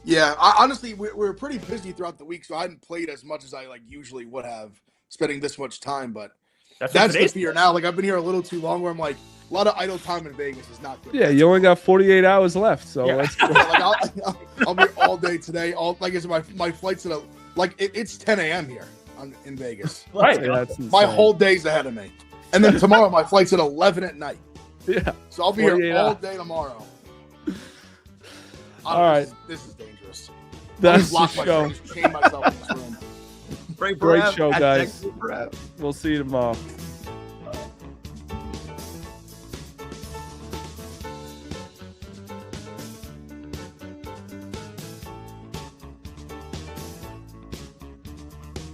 C: yeah, honestly, we're pretty busy throughout the week, so I hadn't played as much as I usually would have, spending this much time. But that's the fear now. I've been here a little too long, where I'm like, a lot of idle time in Vegas is not good.
A: Yeah, you only got 48 hours left, so let's go.
C: I'll be all day today. I guess my flight's at it's 10 a.m. here in Vegas.
B: Right.
A: Yeah,
C: my whole day's ahead of me, and then tomorrow my flight's at 11 at night.
A: Yeah,
C: so I'll be here all day tomorrow.
A: All right,
C: this is dangerous.
A: That's the show.
C: Chain myself in this room.
A: Great show, guys. We'll see you tomorrow.